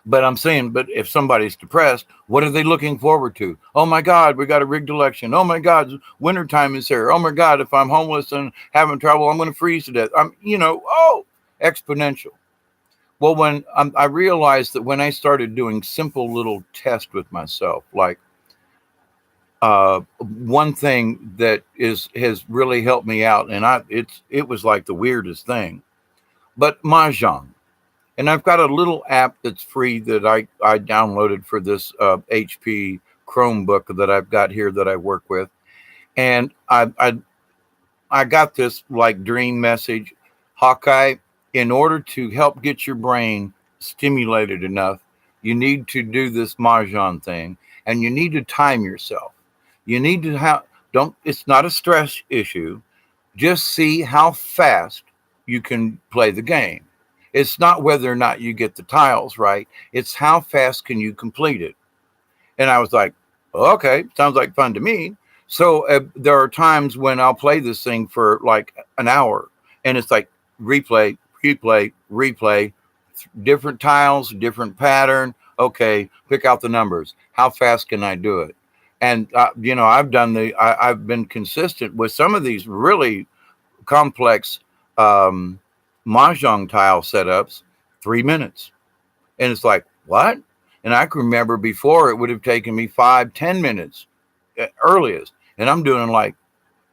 But I'm saying, but if somebody's depressed, what are they looking forward to? Oh my God, we got a rigged election. Oh my God, wintertime is here. Oh my God, if I'm homeless and having trouble, I'm going to freeze to death. Exponential. Well, when I realized that when I started doing simple little tests with myself, like one thing that has really helped me out, and it was like the weirdest thing, but Mahjong. And I've got a little app that's free that I downloaded for this HP Chromebook that I've got here that I work with. And I got this like dream message, Hawkeye, in order to help get your brain stimulated enough, you need to do this Mahjong thing, and you need to time yourself. You need to have, don't, it's not a stress issue. Just see how fast you can play the game. It's not whether or not you get the tiles right, it's how fast can you complete it. And I was like, okay, sounds like fun to me. So there are times when I'll play this thing for like an hour, and it's like replay, replay, replay, different tiles, different pattern. Okay, pick out the numbers. How fast can I do it? And I've been consistent with some of these really complex mahjong tile setups, 3 minutes. And it's like, what? And I can remember before it would have taken me 5-10 minutes at earliest. And I'm doing like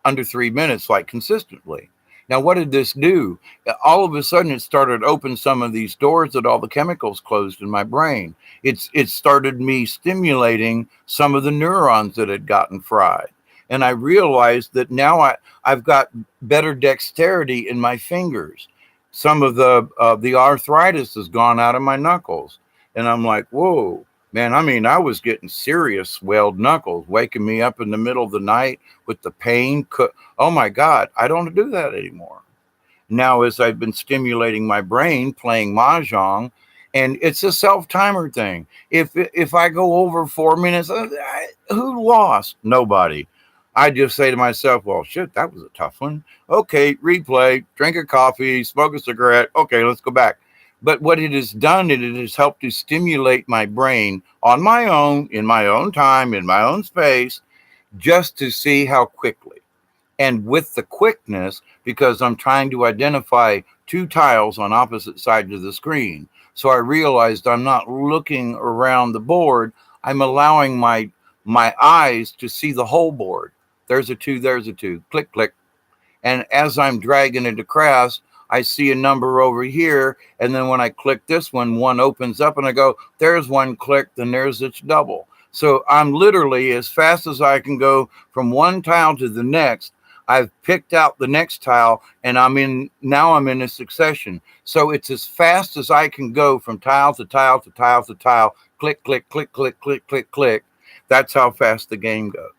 under 3 minutes, like consistently. Now, what did this do? All of a sudden, it started to open some of these doors that all the chemicals closed in my brain. It started me stimulating some of the neurons that had gotten fried. And I realized that now I've got better dexterity in my fingers. Some of the arthritis has gone out of my knuckles. And I'm like, whoa, man, I mean, I was getting serious swelled knuckles, waking me up in the middle of the night with the pain. Oh my God, I don't do that anymore. Now, as I've been stimulating my brain playing Mahjong, and it's a self-timer thing. If I go over 4 minutes, who lost? Nobody. I just say to myself, well, shit, that was a tough one. Okay, replay, drink a coffee, smoke a cigarette. Okay, let's go back. But what it has done, it has helped to stimulate my brain on my own, in my own time, in my own space, just to see how quickly. And with the quickness, because I'm trying to identify two tiles on opposite sides of the screen. So I realized I'm not looking around the board. I'm allowing my eyes to see the whole board. There's a 2, there's a 2, click, click. And as I'm dragging it across, I see a number over here. And then when I click this one opens up and I go, there's one click, then there's its double. So I'm literally, as fast as I can go from one tile to the next, I've picked out the next tile and I'm in a succession. So it's as fast as I can go from tile to tile to tile to tile, click, click, click, click, click, click, click. That's how fast the game goes.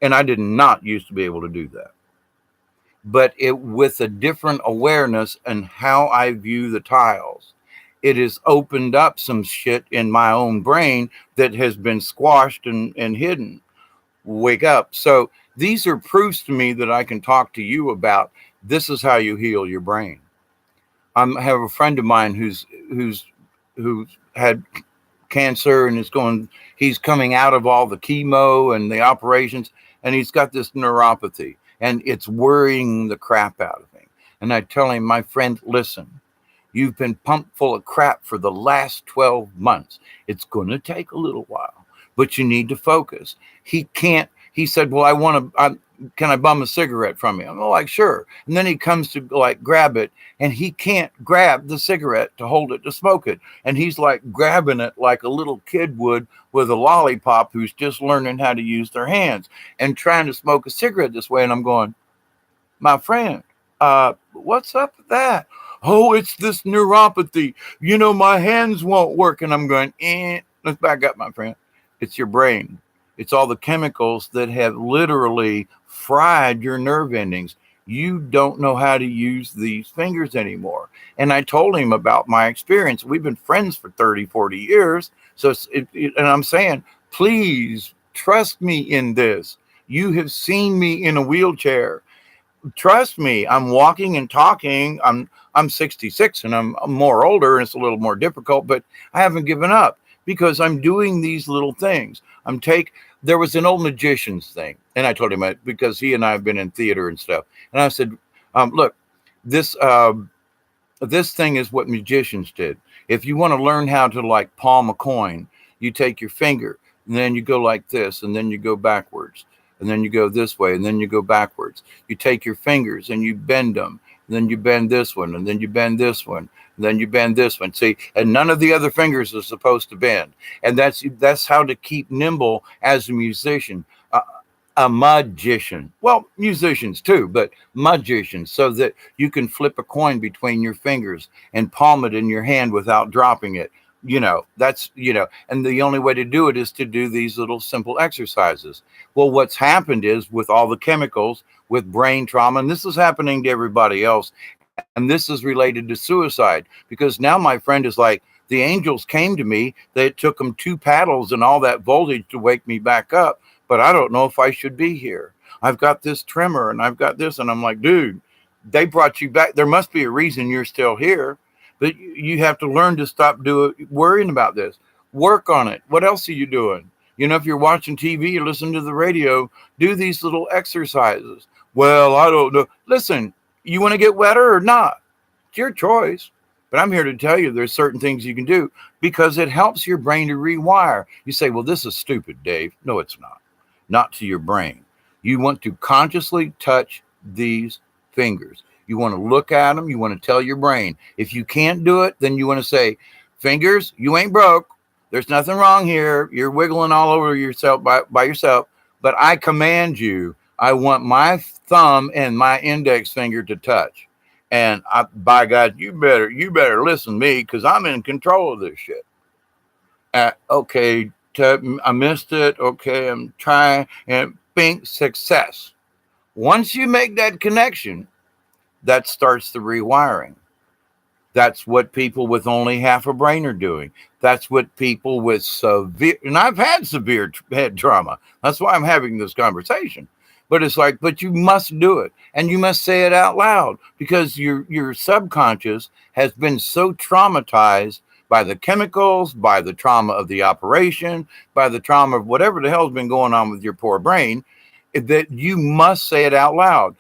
And I did not used to be able to do that. But it with a different awareness and how I view the tiles, it has opened up some shit in my own brain that has been squashed and hidden. Wake up. So these are proofs to me that I can talk to you about. This is how you heal your brain. I have a friend of mine who's had cancer and he's coming out of all the chemo and the operations, and he's got this neuropathy. And it's worrying the crap out of him. And I tell him, my friend, listen, you've been pumped full of crap for the last 12 months. It's going to take a little while, but you need to focus. He said, well, can I bum a cigarette from you? I'm like, sure. And then he comes to like grab it, and he can't grab the cigarette to hold it, to smoke it. And he's like grabbing it like a little kid would with a lollipop who's just learning how to use their hands and trying to smoke a cigarette this way. And I'm going, my friend, what's up with that? Oh, it's this neuropathy. My hands won't work. And I'm going, let's back up, my friend. It's your brain. It's all the chemicals that have literally fried your nerve endings. You don't know how to use these fingers anymore. And I told him about my experience. We've been friends for 30, 40 years. So, and I'm saying, please trust me in this. You have seen me in a wheelchair. Trust me, I'm walking and talking. I'm 66 and I'm more older and it's a little more difficult, but I haven't given up because I'm doing these little things. There was an old magician's thing, and I told him that because he and I have been in theater and stuff. And I said, look, this thing is what magicians did. If you want to learn how to like palm a coin, you take your finger, and then you go like this, and then you go backwards, and then you go this way, and then you go backwards. You take your fingers and you bend them, and then you bend this one, and then you bend this one, and then you bend this one. See, and none of the other fingers are supposed to bend. And that's how to keep nimble as a musician. A magician. Well, musicians too, but magicians, so that you can flip a coin between your fingers and palm it in your hand without dropping it. And the only way to do it is to do these little simple exercises. Well, what's happened is with all the chemicals, with brain trauma, and this is happening to everybody else, and this is related to suicide, because now my friend is like, the angels came to me, they took them 2 paddles and all that voltage to wake me back up, but I don't know if I should be here. I've got this tremor and I've got this. And I'm like, dude, they brought you back. There must be a reason you're still here, but you have to learn to stop worrying about this. Work on it. What else are you doing? If you're watching TV or listening to the radio, do these little exercises. Well, I don't know. Listen, you want to get wetter or not? It's your choice. But I'm here to tell you there's certain things you can do because it helps your brain to rewire. You say, well, this is stupid, Dave. No, it's not. Not to your brain. You want to consciously touch these fingers. You want to look at them. You want to tell your brain. If you can't do it, then you want to say, fingers, you ain't broke. There's nothing wrong here. You're wiggling all over yourself by yourself. But I command you, I want my thumb and my index finger to touch. And by God, you better listen to me because I'm in control of this shit. Okay, I missed it. Okay, I'm trying. And bing, success. Once you make that connection, that starts the rewiring. That's what people with only half a brain are doing. That's what people with severe, and I've had severe head trauma. That's why I'm having this conversation. But it's like, but you must do it. And you must say it out loud because your subconscious has been so traumatized by the chemicals, by the trauma of the operation, by the trauma of whatever the hell's been going on with your poor brain, that you must say it out loud.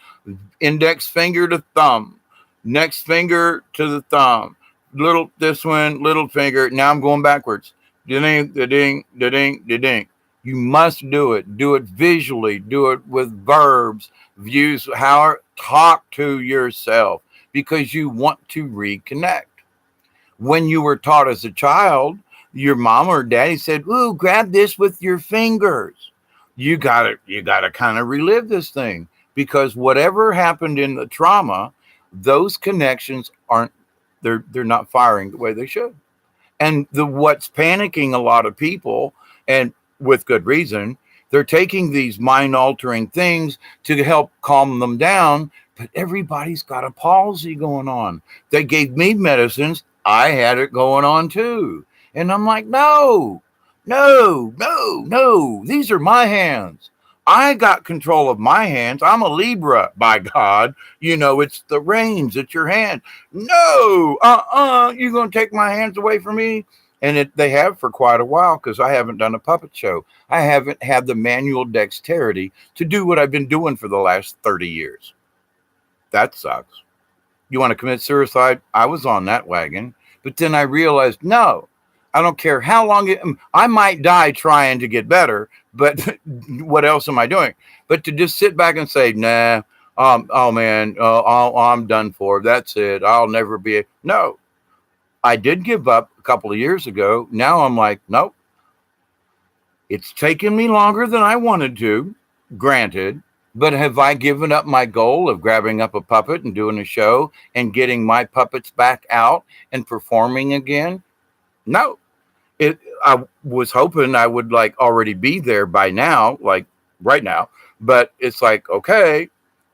Index finger to thumb, next finger to the thumb, this one, little finger. Now I'm going backwards. Da-ding, da-ding, da-ding, da-ding. You must do it. Do it visually. Do it with verbs. Talk to yourself because you want to reconnect. When you were taught as a child, your mom or daddy said, "Ooh, grab this with your fingers." You gotta kind of relive this thing because whatever happened in the trauma, those connections they're not firing the way they should. And what's panicking a lot of people, and with good reason, they're taking these mind-altering things to help calm them down, but everybody's got a palsy going on. They gave me medicines. I had it going on too. And I'm like, no. These are my hands. I got control of my hands. I'm a Libra, by God. It's the reins. It's your hand. No, you're going to take my hands away from me? And they have for quite a while because I haven't done a puppet show. I haven't had the manual dexterity to do what I've been doing for the last 30 years. That sucks. You want to commit suicide? I was on that wagon. But then I realized, no, I don't care how long I might die trying to get better, but what else am I doing? But to just sit back and say, nah, oh man, I'm done for. That's it. I'll never be. No. I did give up a couple of years ago. Now I'm like, nope. It's taken me longer than I wanted to, granted, but have I given up my goal of grabbing up a puppet and doing a show and getting my puppets back out and performing again? No. I was hoping I would already be there by now, like right now, but it's like, okay,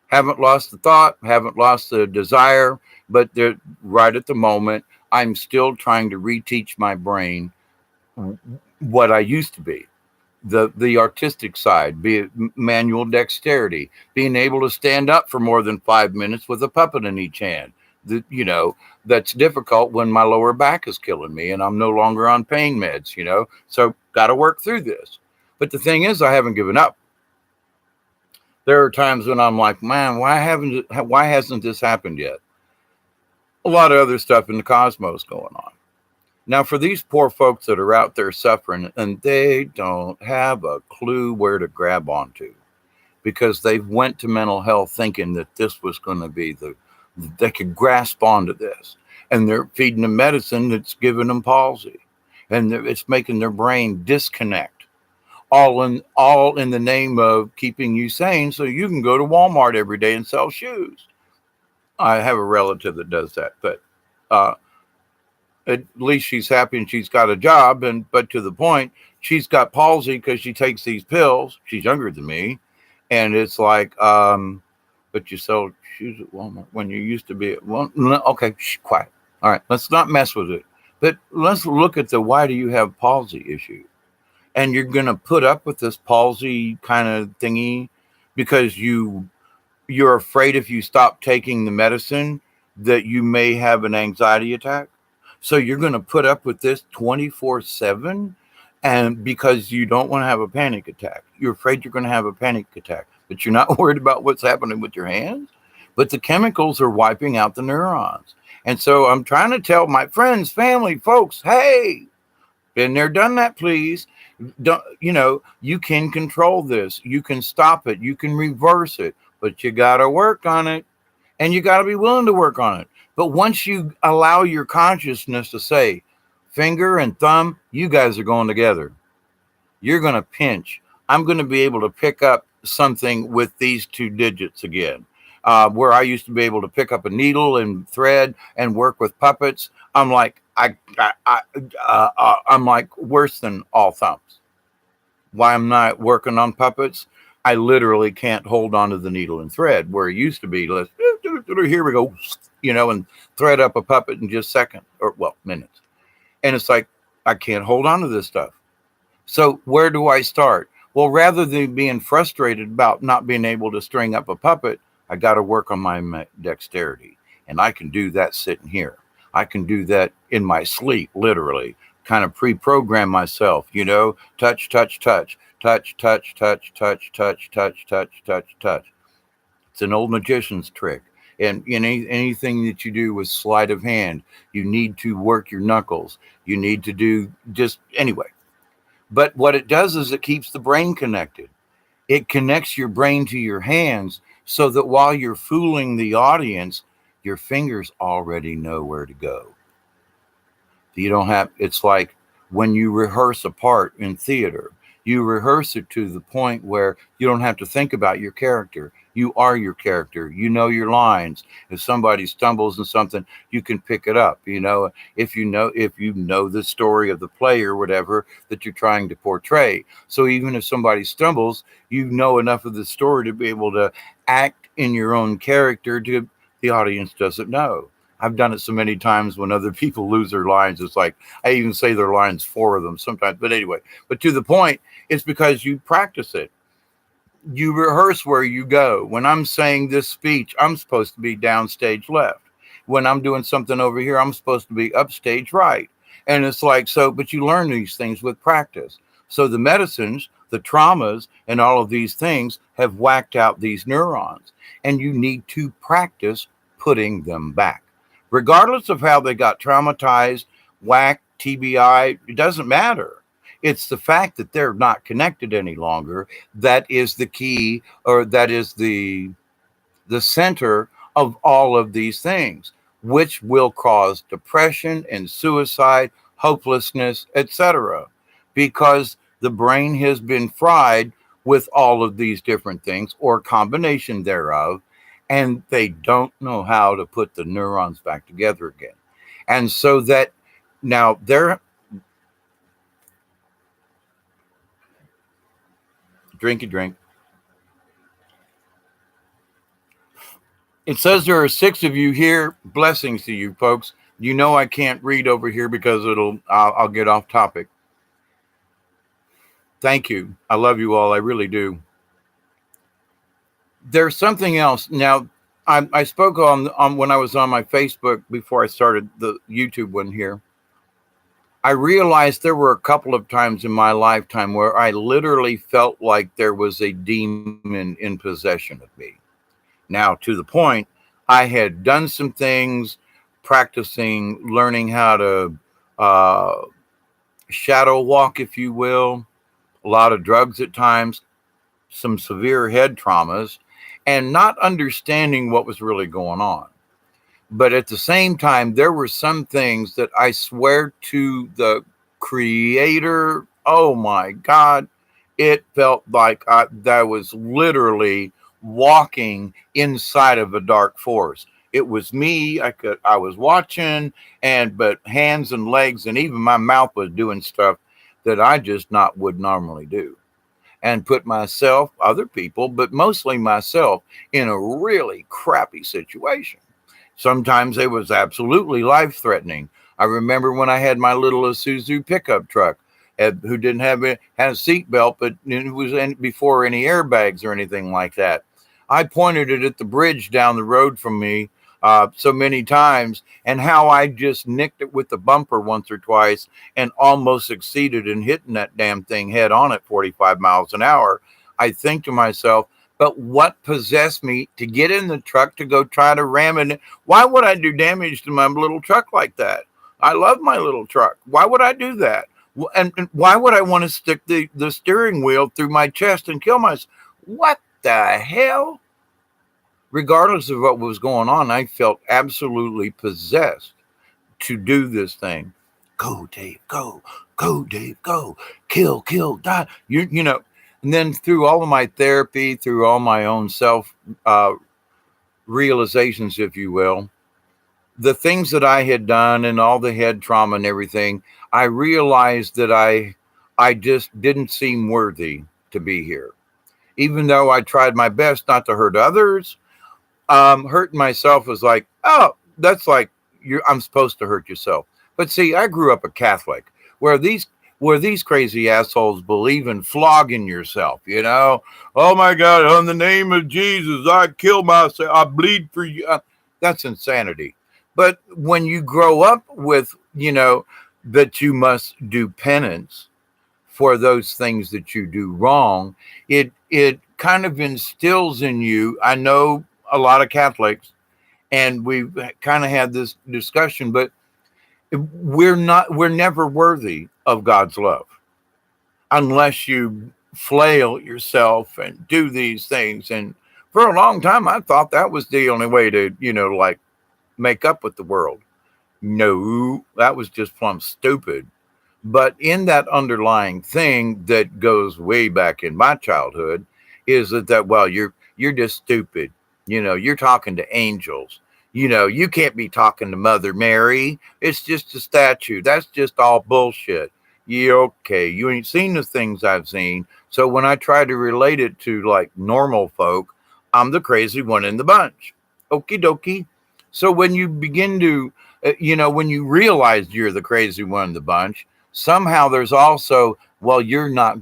haven't lost the thought, haven't lost the desire, but they're right at the moment. I'm still trying to reteach my brain what I used to be, the artistic side, be it manual dexterity, being able to stand up for more than 5 minutes with a puppet in each hand. That's difficult when my lower back is killing me and I'm no longer on pain meds, so got to work through this. But the thing is, I haven't given up. There are times when I'm like, man, why hasn't this happened yet? A lot of other stuff in the cosmos going on. Now, for these poor folks that are out there suffering and they don't have a clue where to grab onto because they went to mental health thinking that this was going to be they could grasp onto this, and they're feeding them medicine that's giving them palsy, and it's making their brain disconnect, all in the name of keeping you sane so you can go to Walmart every day and sell shoes. I have a relative that does that, but uh, at least she's happy and she's got a job. But to the point, she's got palsy because she takes these pills. She's younger than me, and it's like, but you sell shoes at Walmart when you used to be at okay, quiet. All right, let's not mess with it. But let's look at the why do you have palsy issue, and you're gonna put up with this palsy kind of thingy because you're afraid if you stop taking the medicine that you may have an anxiety attack. So you're going to put up with this 24/7, and because you don't want to have a panic attack. You're afraid you're going to have a panic attack, but you're not worried about what's happening with your hands. But the chemicals are wiping out the neurons. And so I'm trying to tell my friends, family, folks, hey, been there, done that, please. Don't, you can control this. You can stop it. You can reverse it, but you got to work on it, and you got to be willing to work on it. But once you allow your consciousness to say, finger and thumb, you guys are going together. You're going to pinch. I'm going to be able to pick up something with these two digits again. Where I used to be able to pick up a needle and thread and work with puppets, I'm like, I'm like worse than all thumbs. Why I'm not working on puppets? I literally can't hold on to the needle and thread where it used to be. Here we go, and thread up a puppet in just seconds minutes. And it's like, I can't hold on to this stuff. So where do I start? Well, rather than being frustrated about not being able to string up a puppet, I got to work on my dexterity. And I can do that sitting here. I can do that in my sleep, literally, kind of pre-program myself, touch, touch, touch, touch, touch, touch, touch, touch, touch, touch, touch, touch. It's an old magician's trick. And anything that you do with sleight of hand, you need to work your knuckles. You need to do anyway. But what it does is it keeps the brain connected. It connects your brain to your hands so that while you're fooling the audience, your fingers already know where to go. It's like when you rehearse a part in theater, you rehearse it to the point where you don't have to think about your character. You are your character. You know your lines. If somebody stumbles in something, you can pick it up. If you know the story of the play or whatever that you're trying to portray. So even if somebody stumbles, you know enough of the story to be able to act in your own character the audience doesn't know. I've done it so many times when other people lose their lines. It's like, I even say their lines, 4 of them sometimes. But anyway, but to the point, it's because you practice it. You rehearse where you go. When I'm saying this speech, I'm supposed to be downstage left. When I'm doing something over here, I'm supposed to be upstage right. And it's like, but you learn these things with practice. So the medicines, the traumas, and all of these things have whacked out these neurons. And you need to practice putting them back. Regardless of how they got traumatized, whacked, TBI, it doesn't matter. It's the fact that they're not connected any longer that is the key, or that is the center of all of these things, which will cause depression and suicide, hopelessness, etc. Because the brain has been fried with all of these different things or combination thereof, and they don't know how to put the neurons back together again. And so that now they're drink. It says there are 6 of you here. Blessings to you folks. I can't read over here because I'll get off topic. Thank you. I love you all. I really do. There's something else. Now, I spoke on when I was on my Facebook before I started the YouTube one here. I realized there were a couple of times in my lifetime where I literally felt like there was a demon in possession of me. Now, to the point, I had done some things, practicing, learning how to uh, shadow walk, if you will, a lot of drugs at times, some severe head traumas, and not understanding what was really going on. But at the same time, there were some things that I swear to the creator, oh my God, it felt like I was literally walking inside of a dark forest. It was me. I was watching, and but hands and legs and even my mouth was doing stuff that I just not would normally do, and put myself, other people, but mostly myself, in a really crappy situation. Sometimes it was absolutely life threatening. I remember when I had my little Isuzu pickup truck, who didn't have had a seatbelt, but it was before any airbags or anything like that. I pointed it at the bridge down the road from me so many times, and how I just nicked it with the bumper once or twice and almost succeeded in hitting that damn thing head on at 45 miles an hour. I think to myself, but what possessed me to get in the truck to go try to ram it? Why would I do damage to my little truck like that? I love my little truck. Why would I do that? And why would I want to stick the steering wheel through my chest and kill myself? What the hell? Regardless of what was going on, I felt absolutely possessed to do this thing. Go, Dave, go. Go, Dave, go. Kill, die. You know, and then through all of my therapy, through all my own self realizations, if you will, the things that I had done and all the head trauma and everything, I realized that I just didn't seem worthy to be here. Even though I tried my best not to hurt others, hurting myself was like, oh, that's like I'm supposed to hurt yourself. But see, I grew up a Catholic where these crazy assholes believe in flogging yourself, you know? Oh my God, in the name of Jesus, I kill myself, I bleed for you. That's insanity. But when you grow up with, you know, that you must do penance for those things that you do wrong, it kind of instills in you. I know a lot of Catholics, and we've kind of had this discussion, but we're never worthy of God's love unless you flail yourself and do these things. And for a long time, I thought that was the only way to, you know, like make up with the world. No, that was just plumb stupid. But in that underlying thing that goes way back in my childhood is that well, you're just stupid. You know, you're talking to angels. You know, you can't be talking to Mother Mary. It's just a statue. That's just all bullshit. Yeah, okay. You ain't seen the things I've seen. So when I try to relate it to like normal folk, I'm the crazy one in the bunch. Okie dokie. So when you begin to, you know, when you realize you're the crazy one in the bunch, somehow there's also, well, you're not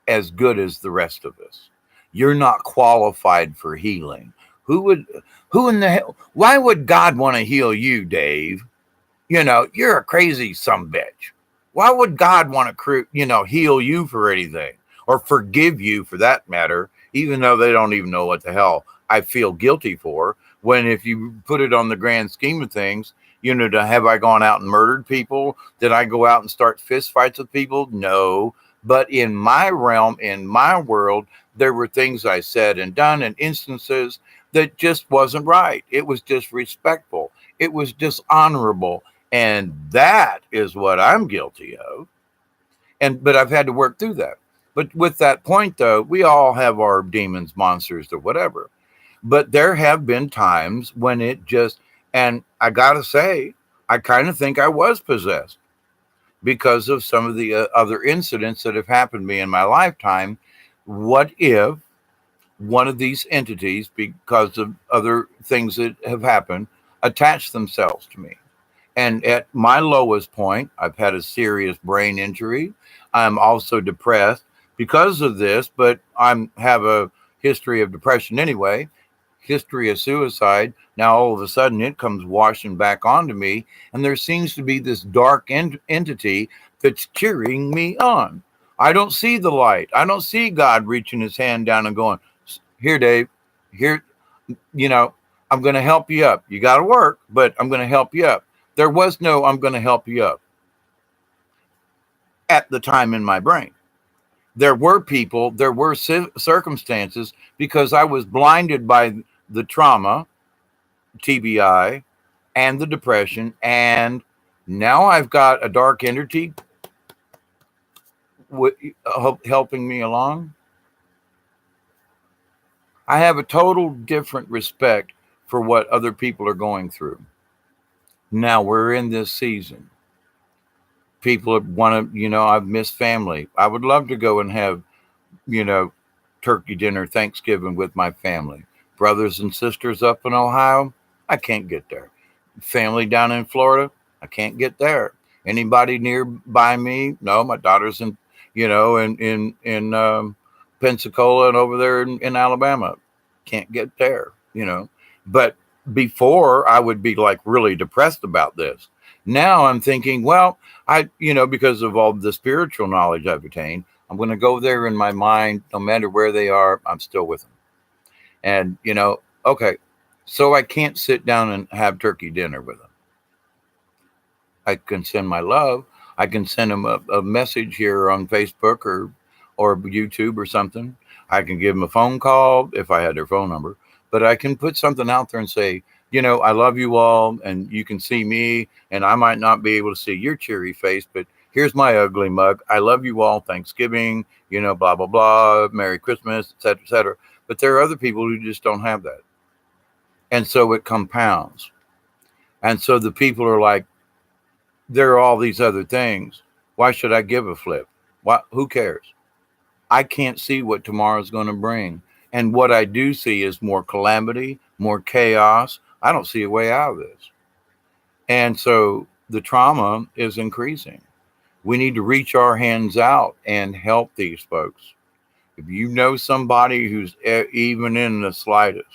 as good as the rest of us. You're not qualified for healing. Who in the hell, why would God want to heal you, Dave? You know, you're a crazy sumbitch. Why would God want to, you know, heal you for anything or forgive you for that matter, even though they don't even know what the hell I feel guilty for? When if you put it on the grand scheme of things, you know, have I gone out and murdered people? Did I go out and start fist fights with people? No. But in my realm, in my world, there were things I said and done and instances that just wasn't right. It was disrespectful. It was dishonorable. And that is what I'm guilty of. But I've had to work through that. But with that point, though, we all have our demons, monsters, or whatever. But there have been times when it just, and I got to say, I kind of think I was possessed because of some of the other incidents that have happened to me in my lifetime. What if one of these entities, because of other things that have happened, attach themselves to me? And at my lowest point, I've had a serious brain injury. I'm also depressed because of this, but I have a history of depression anyway, history of suicide. Now, all of a sudden, it comes washing back onto me, and there seems to be this dark entity that's cheering me on. I don't see the light. I don't see God reaching his hand down and going, here, Dave, here, you know, I'm going to help you up. You got to work, but I'm going to help you up. There was no, I'm going to help you up. at the time in my brain. There were people, there were circumstances, because I was blinded by the trauma, TBI, and the depression, and now I've got a dark entity helping me along. I have a total different respect for what other people are going through. Now we're in this season. People want to, I've missed family. I would love to go and have, turkey dinner, Thanksgiving with my family. Brothers and sisters up in Ohio, I can't get there. Family down in Florida, I can't get there. Anybody nearby me? No, my daughter's in, in Pensacola and over there in Alabama. Can't get there, But before, I would be like really depressed about this. Now I'm thinking, well, because of all the spiritual knowledge I've attained, I'm going to go there in my mind, no matter where they are, I'm still with them. And, okay, so I can't sit down and have turkey dinner with them. I can send my love. I can send them a message here on Facebook or YouTube or something. I can give them a phone call if I had their phone number, but I can put something out there and say, I love you all, and you can see me, and I might not be able to see your cheery face, but here's my ugly mug. I love you all. Thanksgiving, blah, blah, blah. Merry Christmas, et cetera, et cetera. But there are other people who just don't have that. And so it compounds. And so the people are like, there are all these other things. Why should I give a flip? Who cares? I can't see what tomorrow's going to bring. And what I do see is more calamity, more chaos. I don't see a way out of this. And so the trauma is increasing. We need to reach our hands out and help these folks. If you know somebody who's even in the slightest,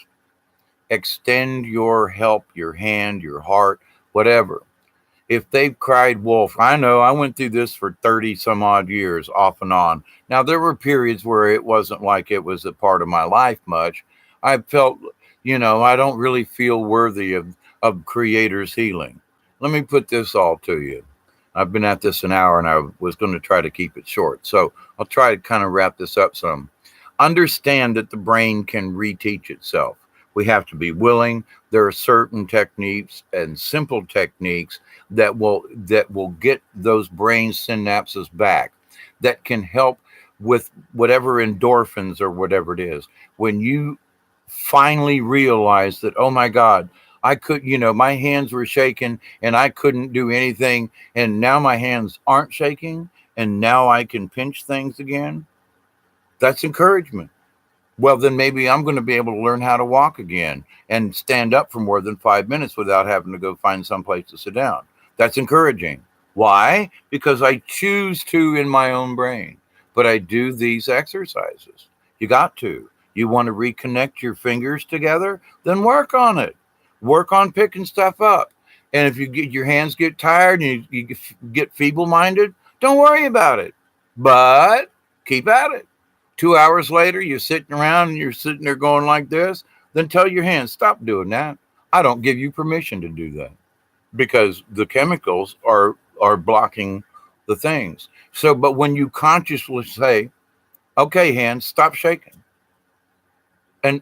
extend your help, your hand, your heart, whatever. If they've cried wolf, I know I went through this for 30 some odd years off and on. Now, there were periods where it wasn't like it was a part of my life much. I felt, I don't really feel worthy of Creator's healing. Let me put this all to you. I've been at this an hour and I was going to try to keep it short. So I'll try to kind of wrap this up some. Understand that the brain can reteach itself. We have to be willing. There are certain techniques and simple techniques that will get those brain synapses back, that can help with whatever endorphins or whatever it is. When you finally realize that, oh my God, I could, my hands were shaking and I couldn't do anything, and now my hands aren't shaking and now I can pinch things again. That's encouragement. Well, then maybe I'm going to be able to learn how to walk again and stand up for more than 5 minutes without having to go find some place to sit down. That's encouraging. Why? Because I choose to in my own brain, but I do these exercises. You got to. You want to reconnect your fingers together? Then work on it. Work on picking stuff up. And if your hands get tired and you get feeble-minded, don't worry about it. But keep at it. 2 hours later, you're sitting around and you're sitting there going like this, then tell your hands, stop doing that. I don't give you permission to do that, because the chemicals are blocking the things. So, but when you consciously say, okay, hands, stop shaking. And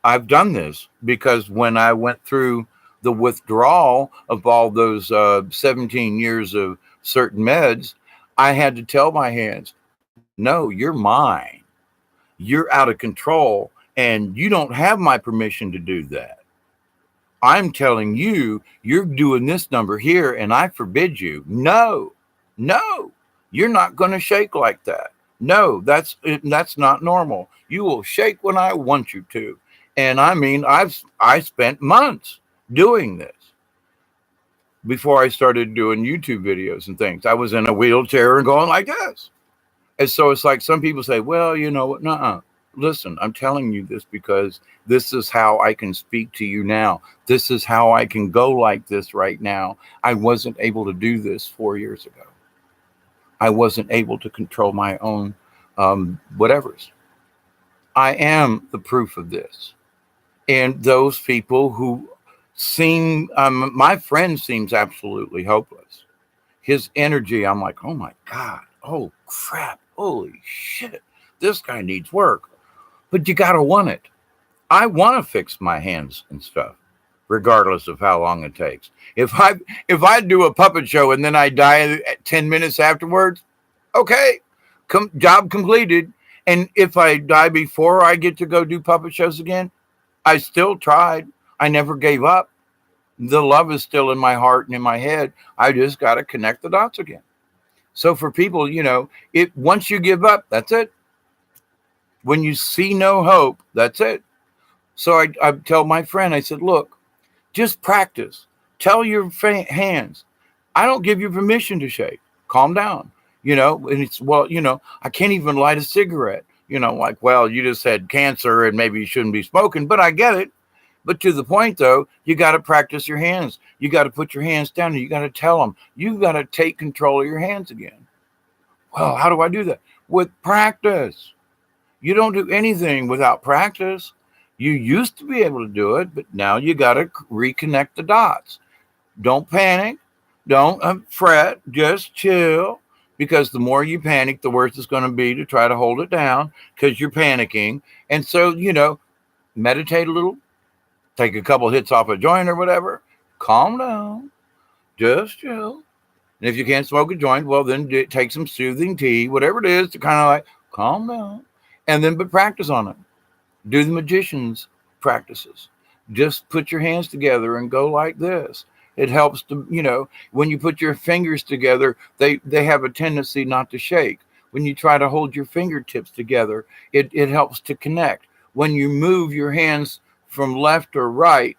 I've done this because when I went through the withdrawal of all those 17 years of certain meds, I had to tell my hands, no, you're mine. You're out of control, and you don't have my permission to do that. I'm telling you, you're doing this number here, and I forbid you. No, you're not going to shake like that. No, that's not normal. You will shake when I want you to. And I mean, I spent months doing this before I started doing YouTube videos and things. I was in a wheelchair and going like this. And so it's like some people say, well, nuh-uh. Listen, I'm telling you this because this is how I can speak to you now. This is how I can go like this right now. I wasn't able to do this 4 years ago. I wasn't able to control my own whatevers. I am the proof of this. And those people who seem, my friend seems absolutely hopeless. his energy, I'm like, oh my God, oh crap, holy shit, this guy needs work. But you got to want it. I want to fix my hands and stuff, regardless of how long it takes. If I do a puppet show and then I die at 10 minutes afterwards, okay, job completed. And if I die before I get to go do puppet shows again, I still tried. I never gave up. The love is still in my heart and in my head. I just got to connect the dots again. So for people, once you give up, that's it. When you see no hope, that's it. So I tell my friend, I said, look, just practice. Tell your hands, I don't give you permission to shake. Calm down. And it's, I can't even light a cigarette. Like, well, you just had cancer and maybe you shouldn't be smoking, but I get it. But to the point, though, you got to practice your hands. You got to put your hands down and you got to tell them. You got to take control of your hands again. Well, how do I do that? With practice. You don't do anything without practice. You used to be able to do it, but now you got to reconnect the dots. Don't panic. Don't fret. Just chill. Because the more you panic, the worse it's going to be to try to hold it down because you're panicking. And so, meditate a little. Take a couple hits off a joint or whatever. Calm down. Just chill. And if you can't smoke a joint, well, then take some soothing tea, whatever it is, to kind of like calm down. And then but practice on it. Do the magician's practices. Just put your hands together and go like this. It helps to, when you put your fingers together, they have a tendency not to shake. When you try to hold your fingertips together, it helps to connect. When you move your hands from left or right,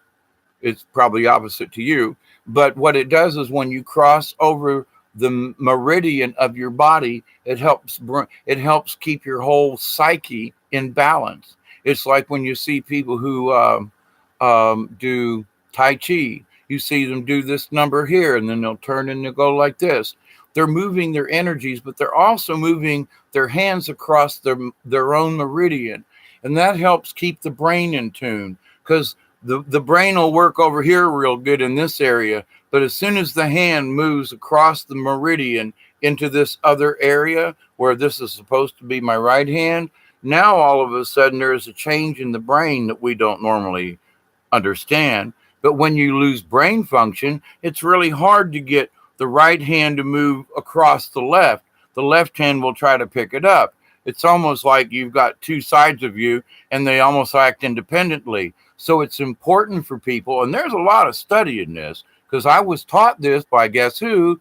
it's probably opposite to you. But what it does is when you cross over the meridian of your body, it helps keep your whole psyche in balance. It's like when you see people who do Tai Chi. You see them do this number here, and then they'll turn and they'll go like this. They're moving their energies, but they're also moving their hands across their own meridian. And that helps keep the brain in tune because the brain will work over here real good in this area. But as soon as the hand moves across the meridian into this other area where this is supposed to be my right hand, now all of a sudden there is a change in the brain that we don't normally understand. But when you lose brain function, it's really hard to get the right hand to move across the left. The left hand will try to pick it up. It's almost like you've got two sides of you and they almost act independently. So it's important for people, and there's a lot of study in this, because I was taught this by, guess who?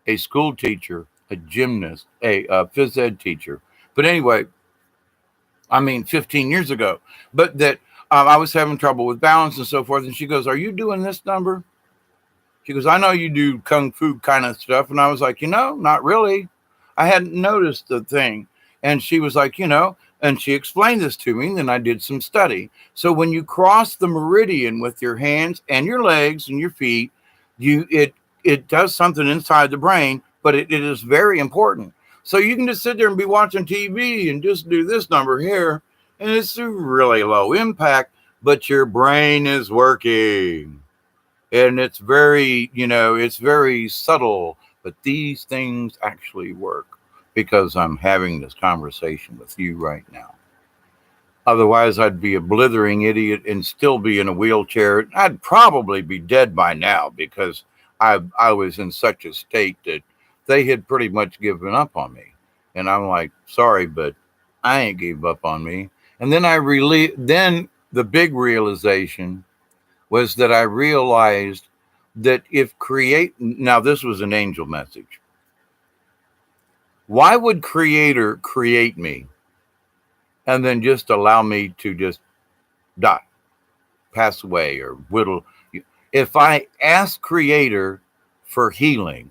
A school teacher, a gymnast, a phys ed teacher. But anyway, 15 years ago. But that I was having trouble with balance and so forth. And she goes, are you doing this number? She goes, I know you do kung fu kind of stuff. And I was like, not really. I hadn't noticed the thing. And she was like, and she explained this to me. And then I did some study. So when you cross the meridian with your hands and your legs and your feet, it does something inside the brain, but it is very important. So you can just sit there and be watching TV and just do this number here. And it's a really low impact, but your brain is working. And it's very, it's very subtle, but these things actually work because I'm having this conversation with you right now. Otherwise, I'd be a blithering idiot and still be in a wheelchair. I'd probably be dead by now because I was in such a state that they had pretty much given up on me. And I'm like, sorry, but I ain't gave up on me. And then then the big realization was that I realized that now this was an angel message. Why would Creator create me and then just allow me to just die, pass away, or whittle? If I ask Creator for healing,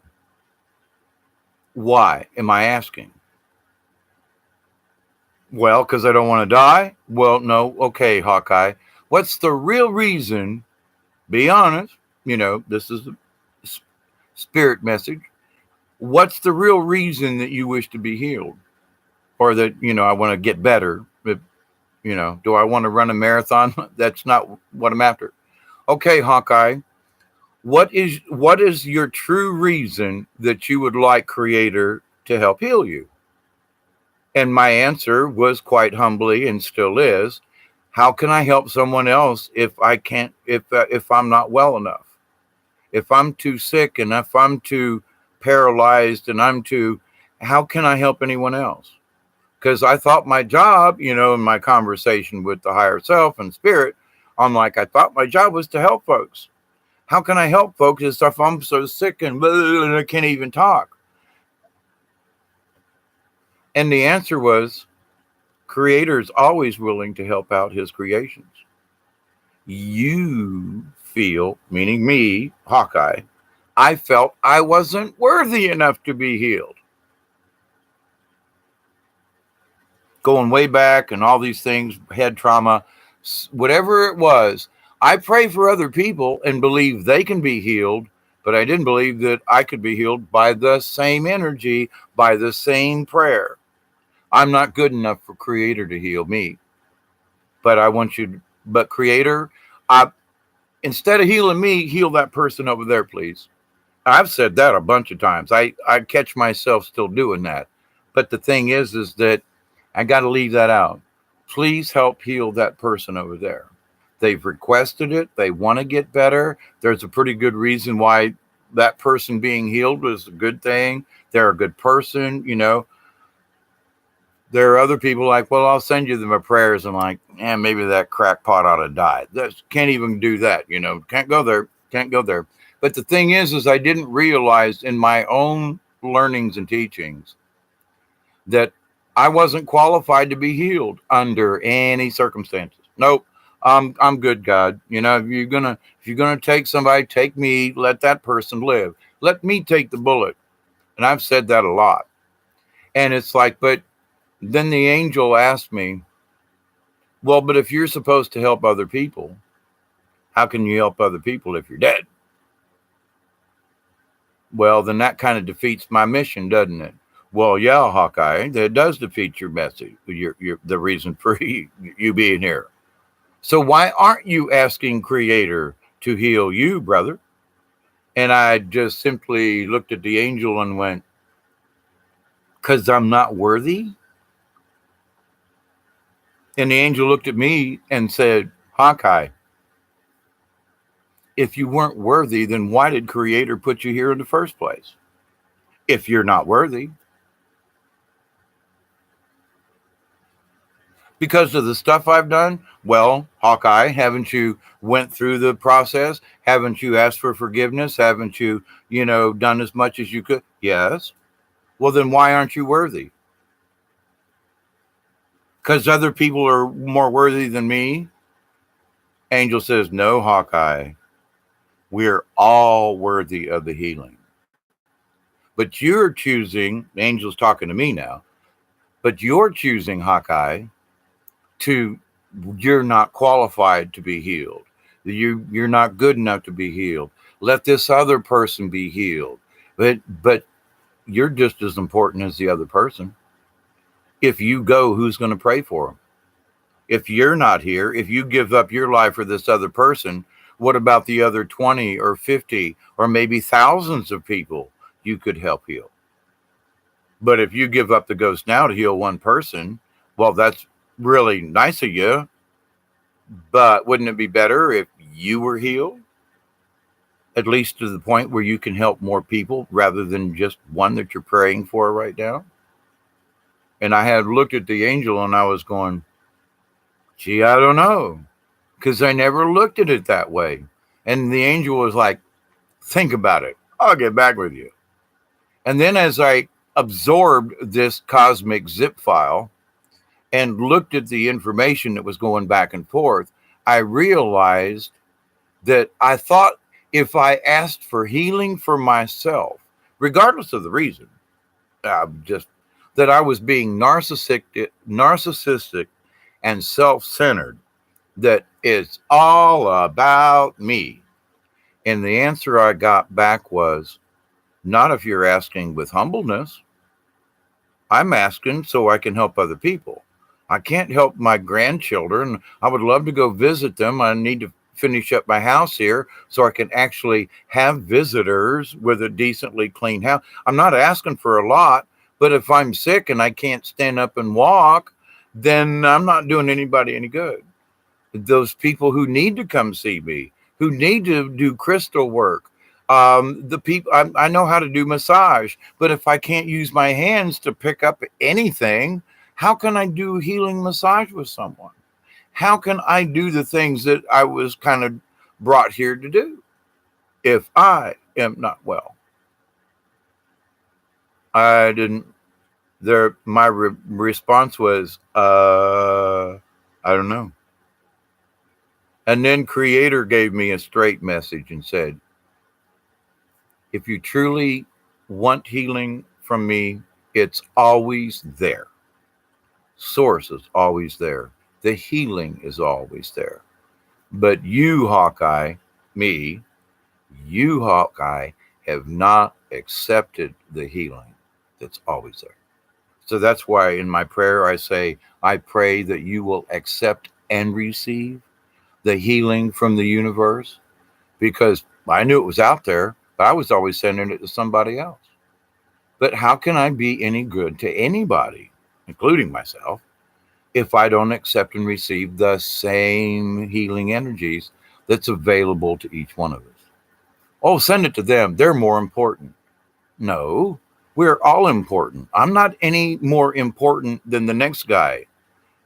why am I asking? Well, because I don't want to die? Well, no. Okay, Hawkeye. What's the real reason? Be honest. This is a spirit message. What's the real reason that you wish to be healed? Or that, I want to get better. But, do I want to run a marathon? That's not what I'm after. Okay, Hawkeye. What is your true reason that you would like Creator to help heal you? And my answer was quite humbly, and still is, how can I help someone else if I can't, if I'm not well enough? If I'm too sick and if I'm too paralyzed and how can I help anyone else? Because I thought my job, in my conversation with the higher self and spirit, I'm like, I thought my job was to help folks. How can I help folks if I'm so sick and I can't even talk? And the answer was, Creator's always willing to help out his creations. You feel, meaning me, Hawkeye, I felt I wasn't worthy enough to be healed. Going way back and all these things, head trauma, whatever it was, I pray for other people and believe they can be healed, but I didn't believe that I could be healed by the same energy, by the same prayer. I'm not good enough for Creator to heal me, but Creator, instead of healing me, heal that person over there, please. I've said that a bunch of times. I catch myself still doing that. But the thing is that I got to leave that out. Please help heal that person over there. They've requested it. They want to get better. There's a pretty good reason why that person being healed was a good thing. They're a good person, There are other people like, well, I'll send you my prayers. And like, maybe that crackpot ought to die. Can't even do that, Can't go there. Can't go there. But the thing is I didn't realize in my own learnings and teachings that I wasn't qualified to be healed under any circumstances. Nope. I'm good, God. If you're gonna take somebody, take me. Let that person live. Let me take the bullet. And I've said that a lot. And it's like, but then the angel asked me, well, but if you're supposed to help other people, how can you help other people if you're dead? Well, then that kind of defeats my mission, doesn't it? Well, yeah, Hawkeye, that does defeat your message, the reason for you being here. So why aren't you asking Creator to heal you, brother? And I just simply looked at the angel and went, because I'm not worthy? And the angel looked at me and said, Hawkeye, if you weren't worthy, then why did Creator put you here in the first place? If you're not worthy. Because of the stuff I've done? Well, Hawkeye, haven't you went through the process? Haven't you asked for forgiveness? Haven't you, done as much as you could? Yes. Well, then why aren't you worthy? Because other people are more worthy than me? Angel says, no, Hawkeye. We're all worthy of the healing. But you're choosing, the angel's talking to me now, but you're choosing, Hawkeye, you're not qualified to be healed. You're not good enough to be healed. Let this other person be healed. But you're just as important as the other person. If you go, who's going to pray for them? If you're not here, if you give up your life for this other person, what about the other 20 or 50 or maybe thousands of people you could help heal? But if you give up the ghost now to heal one person, well, that's really nice of you. But wouldn't it be better if you were healed? At least to the point where you can help more people rather than just one that you're praying for right now. And I had looked at the angel and I was going, gee, I don't know. Because I never looked at it that way. And the angel was like, think about it. I'll get back with you. And then as I absorbed this cosmic zip file and looked at the information that was going back and forth, I realized that I thought if I asked for healing for myself, regardless of the reason, just that I was being narcissistic and self-centered, that it's all about me. And the answer I got back was, not if you're asking with humbleness. I'm asking so I can help other people. I can't help my grandchildren. I would love to go visit them. I need to finish up my house here so I can actually have visitors with a decently clean house. I'm not asking for a lot, but if I'm sick and I can't stand up and walk, then I'm not doing anybody any good. Those people who need to come see me, who need to do crystal work, the people, I know how to do massage, but if I can't use my hands to pick up anything, how can I do healing massage with someone? How can I do the things that I was kind of brought here to do if I am not well? I didn't. My response was, I don't know. And then Creator gave me a straight message and said, if you truly want healing from me, it's always there. Source is always there. The healing is always there. But you, Hawkeye, me, you, Hawkeye, have not accepted the healing that's always there. So that's why in my prayer I say, I pray that you will accept and receive the healing from the universe, because I knew it was out there, but I was always sending it to somebody else. But how can I be any good to anybody, including myself, if I don't accept and receive the same healing energies that's available to each one of us? Oh, send it to them. They're more important. No, we're all important. I'm not any more important than the next guy.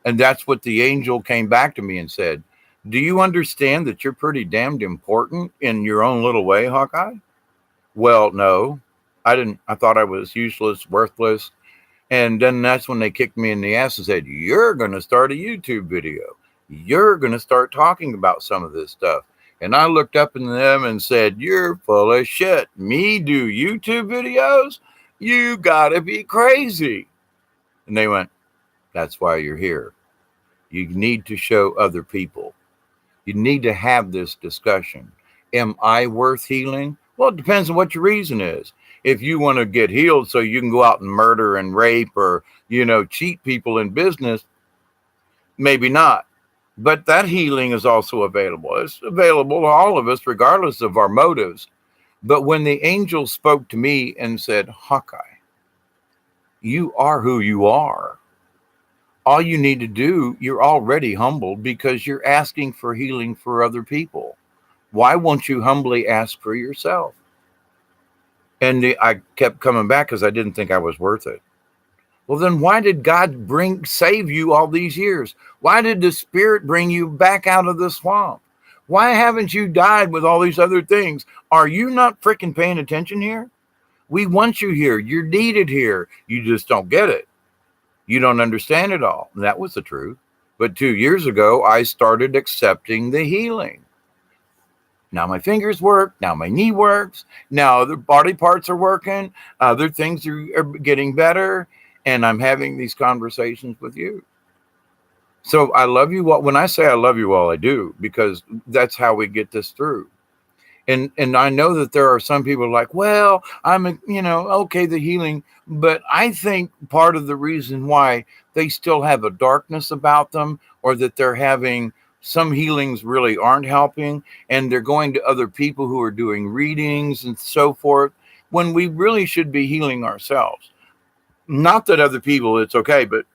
And that's what the angel came back to me and said. Do you understand that you're pretty damned important in your own little way, Hawkeye? Well, no, I didn't. I thought I was useless, worthless. And then that's when they kicked me in the ass and said, you're going to start a YouTube video. You're going to start talking about some of this stuff. And I looked up at them and said, you're full of shit. Me do YouTube videos? You got to be crazy. And they went, that's why you're here. You need to show other people. You need to have this discussion. Am I worth healing? Well, it depends on what your reason is. If you want to get healed so you can go out and murder and rape or, cheat people in business, maybe not. But that healing is also available. It's available to all of us, regardless of our motives. But when the angel spoke to me and said, Hawkeye, you are who you are. All you need to do, you're already humbled because you're asking for healing for other people. Why won't you humbly ask for yourself? And I kept coming back because I didn't think I was worth it. Well, then why did God save you all these years? Why did the Spirit bring you back out of the swamp? Why haven't you died with all these other things? Are you not freaking paying attention here? We want you here. You're needed here. You just don't get it. You don't understand it all. And that was the truth. But 2 years ago, I started accepting the healing. Now my fingers work. Now my knee works. Now other body parts are working. Other things are getting better. And I'm having these conversations with you. So I love you. When I say I love you all, I do, because that's how we get this through. And I know that there are some people like, well, I'm, okay, the healing. But I think part of the reason why they still have a darkness about them, or that they're having some healings really aren't helping, and they're going to other people who are doing readings and so forth, when we really should be healing ourselves. Not that other people, it's okay, but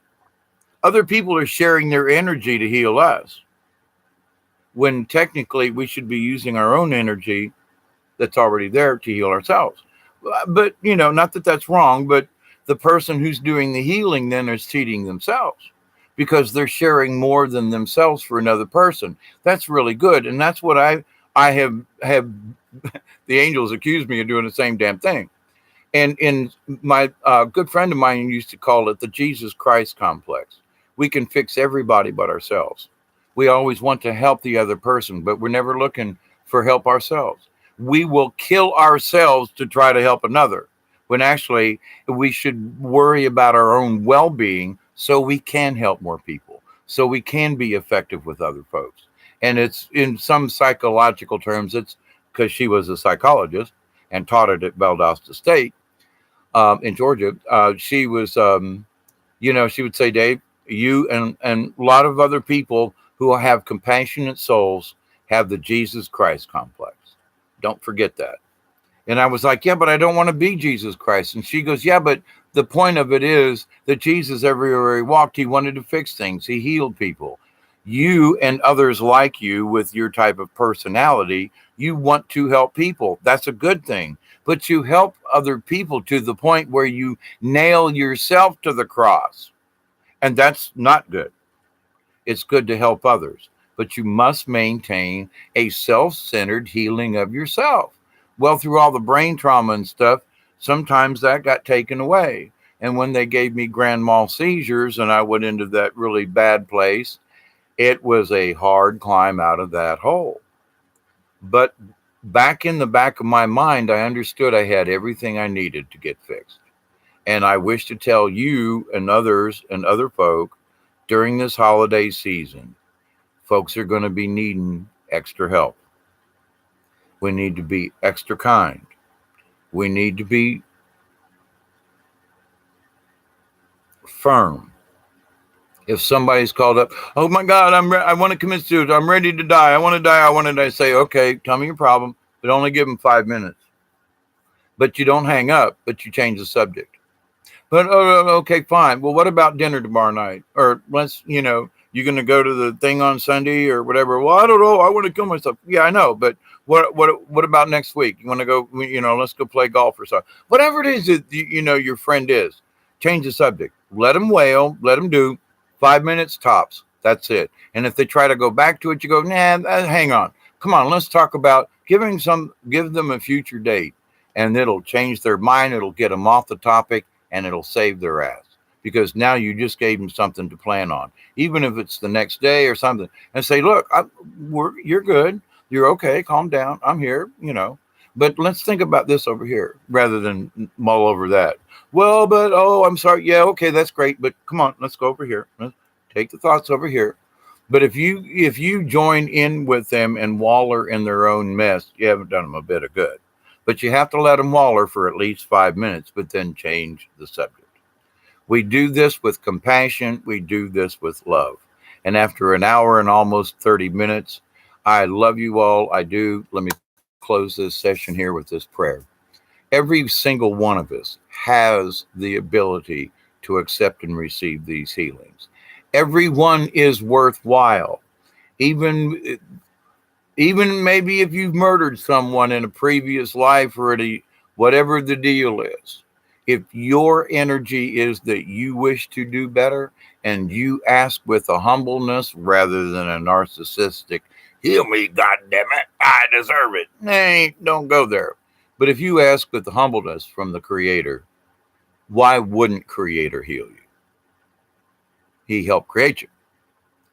other people are sharing their energy to heal us, when technically we should be using our own energy that's already there to heal ourselves. But, not that that's wrong, but the person who's doing the healing then is cheating themselves, because they're sharing more than themselves for another person. That's really good. And that's what I have the angels accused me of doing the same damn thing. And in my good friend of mine used to call it the Jesus Christ complex. We can fix everybody but ourselves. We always want to help the other person, but we're never looking for help ourselves. We will kill ourselves to try to help another, when actually we should worry about our own well-being so we can help more people, so we can be effective with other folks. And it's, in some psychological terms, it's because she was a psychologist and taught it at Valdosta State in Georgia. She was, she would say, Dave, you and a lot of other people who have compassionate souls have the Jesus Christ complex. Don't forget that. And I was like, yeah, but I don't want to be Jesus Christ. And she goes, yeah, but the point of it is that Jesus, everywhere he walked, he wanted to fix things. He healed people. You and others like you with your type of personality, you want to help people. That's a good thing. But you help other people to the point where you nail yourself to the cross. And that's not good. It's good to help others, but you must maintain a self-centered healing of yourself. Well, through all the brain trauma and stuff, sometimes that got taken away. And when they gave me grand mal seizures and I went into that really bad place, it was a hard climb out of that hole. But back in the back of my mind, I understood I had everything I needed to get fixed. And I wish to tell you and others and other folk during this holiday season, folks are going to be needing extra help. We need to be extra kind. We need to be firm. If somebody's called up, oh my God, I want to commit suicide. I'm ready to die. I want to die. I want to die. Say, okay, tell me your problem, but only give them 5 minutes. But you don't hang up, but you change the subject. But okay, fine. Well, what about dinner tomorrow night? Or you're going to go to the thing on Sunday or whatever. Well, I don't know. I want to kill myself. Yeah, I know. But what about next week? You want to go, let's go play golf or something. Whatever it is that, your friend is, change the subject. Let them wail. Let them do 5 minutes tops. That's it. And if they try to go back to it, you go, nah, hang on. Come on, let's talk about give them a future date. And it'll change their mind. It'll get them off the topic. And it'll save their ass because now you just gave them something to plan on, even if it's the next day or something, and say, look, you're good. You're okay. Calm down. I'm here, but let's think about this over here rather than mull over that. Well, but, I'm sorry. Yeah. Okay. That's great. But come on, let's go over here. Let's take the thoughts over here. But if you join in with them and waller in their own mess, you haven't done them a bit of good. But you have to let them waller for at least 5 minutes, but then change the subject. We do this with compassion. We do this with love. And after an hour and almost 30 minutes, I love you all. I do. Let me close this session here with this prayer. Every single one of us has the ability to accept and receive these healings. Everyone is worthwhile. Even maybe if you've murdered someone in a previous life or whatever the deal is, if your energy is that you wish to do better and you ask with a humbleness rather than a narcissistic, heal me, goddammit, I deserve it. Nay, don't go there. But if you ask with the humbleness from the Creator, why wouldn't Creator heal you? He helped create you.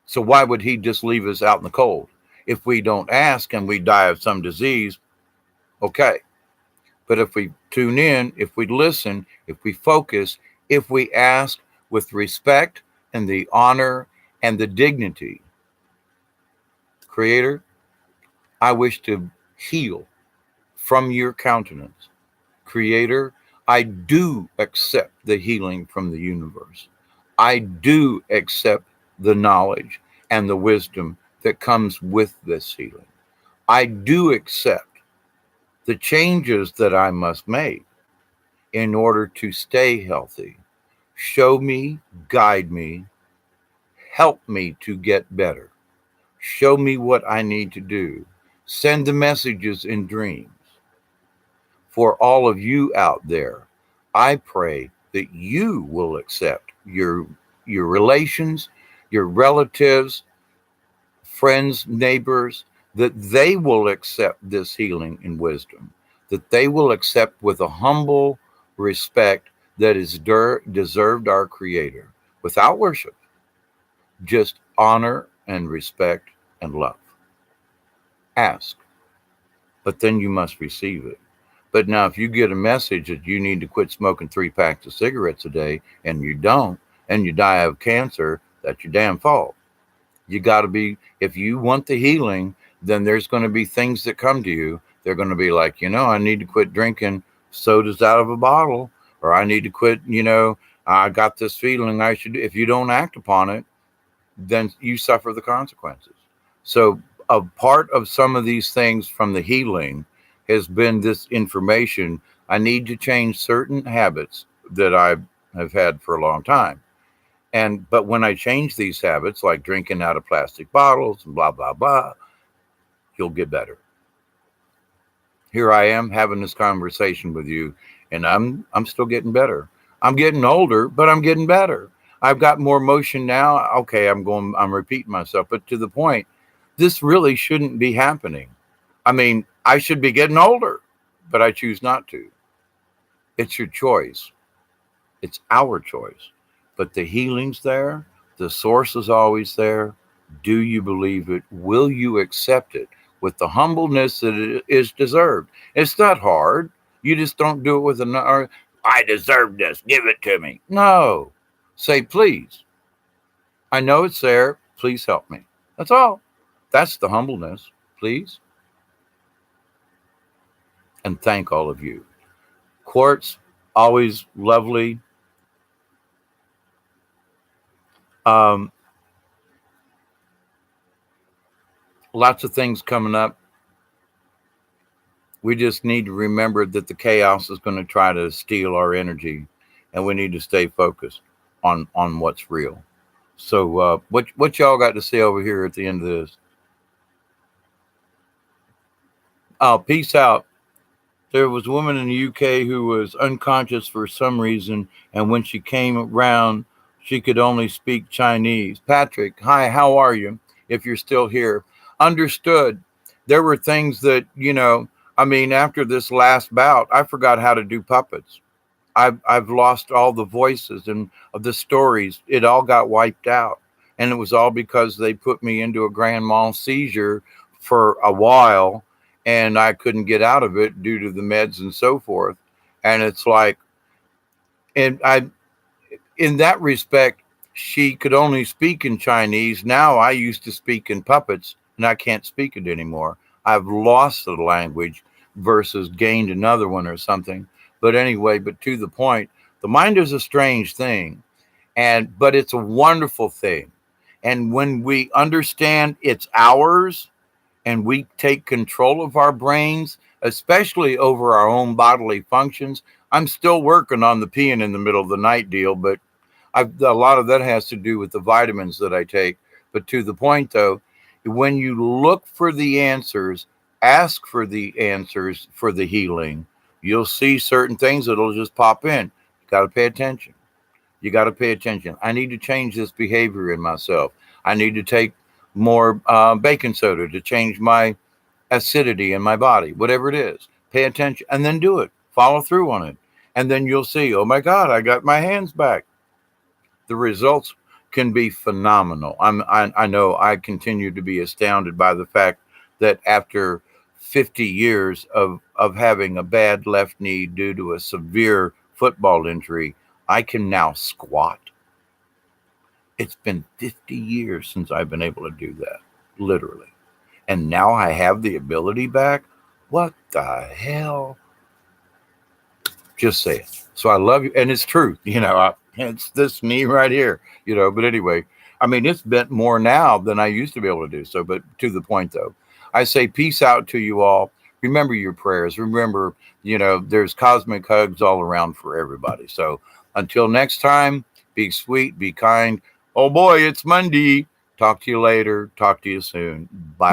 So why would he just leave us out in the cold? If we don't ask and we die of some disease, okay. But if we tune in, if we listen, if we focus, if we ask with respect and the honor and the dignity, Creator, I wish to heal from your countenance. Creator, I do accept the healing from the universe. I do accept the knowledge and the wisdom that comes with this healing. I do accept the changes that I must make in order to stay healthy. Show me, guide me, help me to get better. Show me what I need to do. Send the messages in dreams. For all of you out there, I pray that you will accept your relations, your relatives, friends, neighbors, that they will accept this healing and wisdom, that they will accept with a humble respect that is deserved our Creator, without worship, just honor and respect and love. Ask, but then you must receive it. But now if you get a message that you need to quit smoking 3 packs of cigarettes a day and you don't, and you die of cancer, that's your damn fault. You got to be, if you want the healing, then there's going to be things that come to you. They're going to be like, I need to quit drinking sodas out of a bottle, or I need to quit, I got this feeling I should. If you don't act upon it, then you suffer the consequences. So a part of some of these things from the healing has been this information. I need to change certain habits that I have had for a long time. But when I change these habits, like drinking out of plastic bottles and blah, blah, blah, you'll get better. Here I am having this conversation with you, and I'm still getting better. I'm getting older, but I'm getting better. I've got more motion now. Okay, I'm repeating myself, but to the point, this really shouldn't be happening. I mean, I should be getting older, but I choose not to. It's your choice. It's our choice. But the healing's there. The source is always there. Do you believe it? Will you accept it with the humbleness that it is deserved? It's not hard. You just don't do it with I deserve this. Give it to me. No. Say, please. I know it's there. Please help me. That's all. That's the humbleness. Please. And thank all of you. Quartz, always lovely. Lots of things coming up. We just need to remember that the chaos is going to try to steal our energy, and we need to stay focused on what's real. So what y'all got to say over here at the end of this? Oh, peace out. There was a woman in the UK who was unconscious for some reason, and when she came around, she could only speak Chinese. Patrick, hi, how are you? If you're still here. Understood. There were things that, I mean, after this last bout, I forgot how to do puppets. I've lost all the voices and of the stories. It all got wiped out. And it was all because they put me into a grand mal seizure for a while, and I couldn't get out of it due to the meds and so forth. And it's like, in that respect, she could only speak in Chinese. Now I used to speak in puppets, and I can't speak it anymore. I've lost the language versus gained another one or something. But anyway, but to the point, the mind is a strange thing, but it's a wonderful thing. And when we understand it's ours and we take control of our brains, especially over our own bodily functions, I'm still working on the peeing in the middle of the night deal, but a lot of that has to do with the vitamins that I take. But to the point, though, when you look for the answers, ask for the answers for the healing, you'll see certain things that'll just pop in. You got to pay attention. You got to pay attention. I need to change this behavior in myself. I need to take more baking soda to change my acidity in my body, whatever it is. Pay attention and then do it. Follow through on it. And then you'll see, oh my God, I got my hands back. The results can be phenomenal. I know I continue to be astounded by the fact that after 50 years of having a bad left knee due to a severe football injury, I can now squat. It's been 50 years since I've been able to do that, literally. And now I have the ability back. What the hell? Just say it. So I love you. And it's true. It's this knee right here, but anyway, I mean, it's bent more now than I used to be able to do so. But to the point, though, I say peace out to you all. Remember your prayers. Remember, there's cosmic hugs all around for everybody. So until next time, be sweet, be kind. Oh boy, it's Monday. Talk to you later. Talk to you soon. Bye.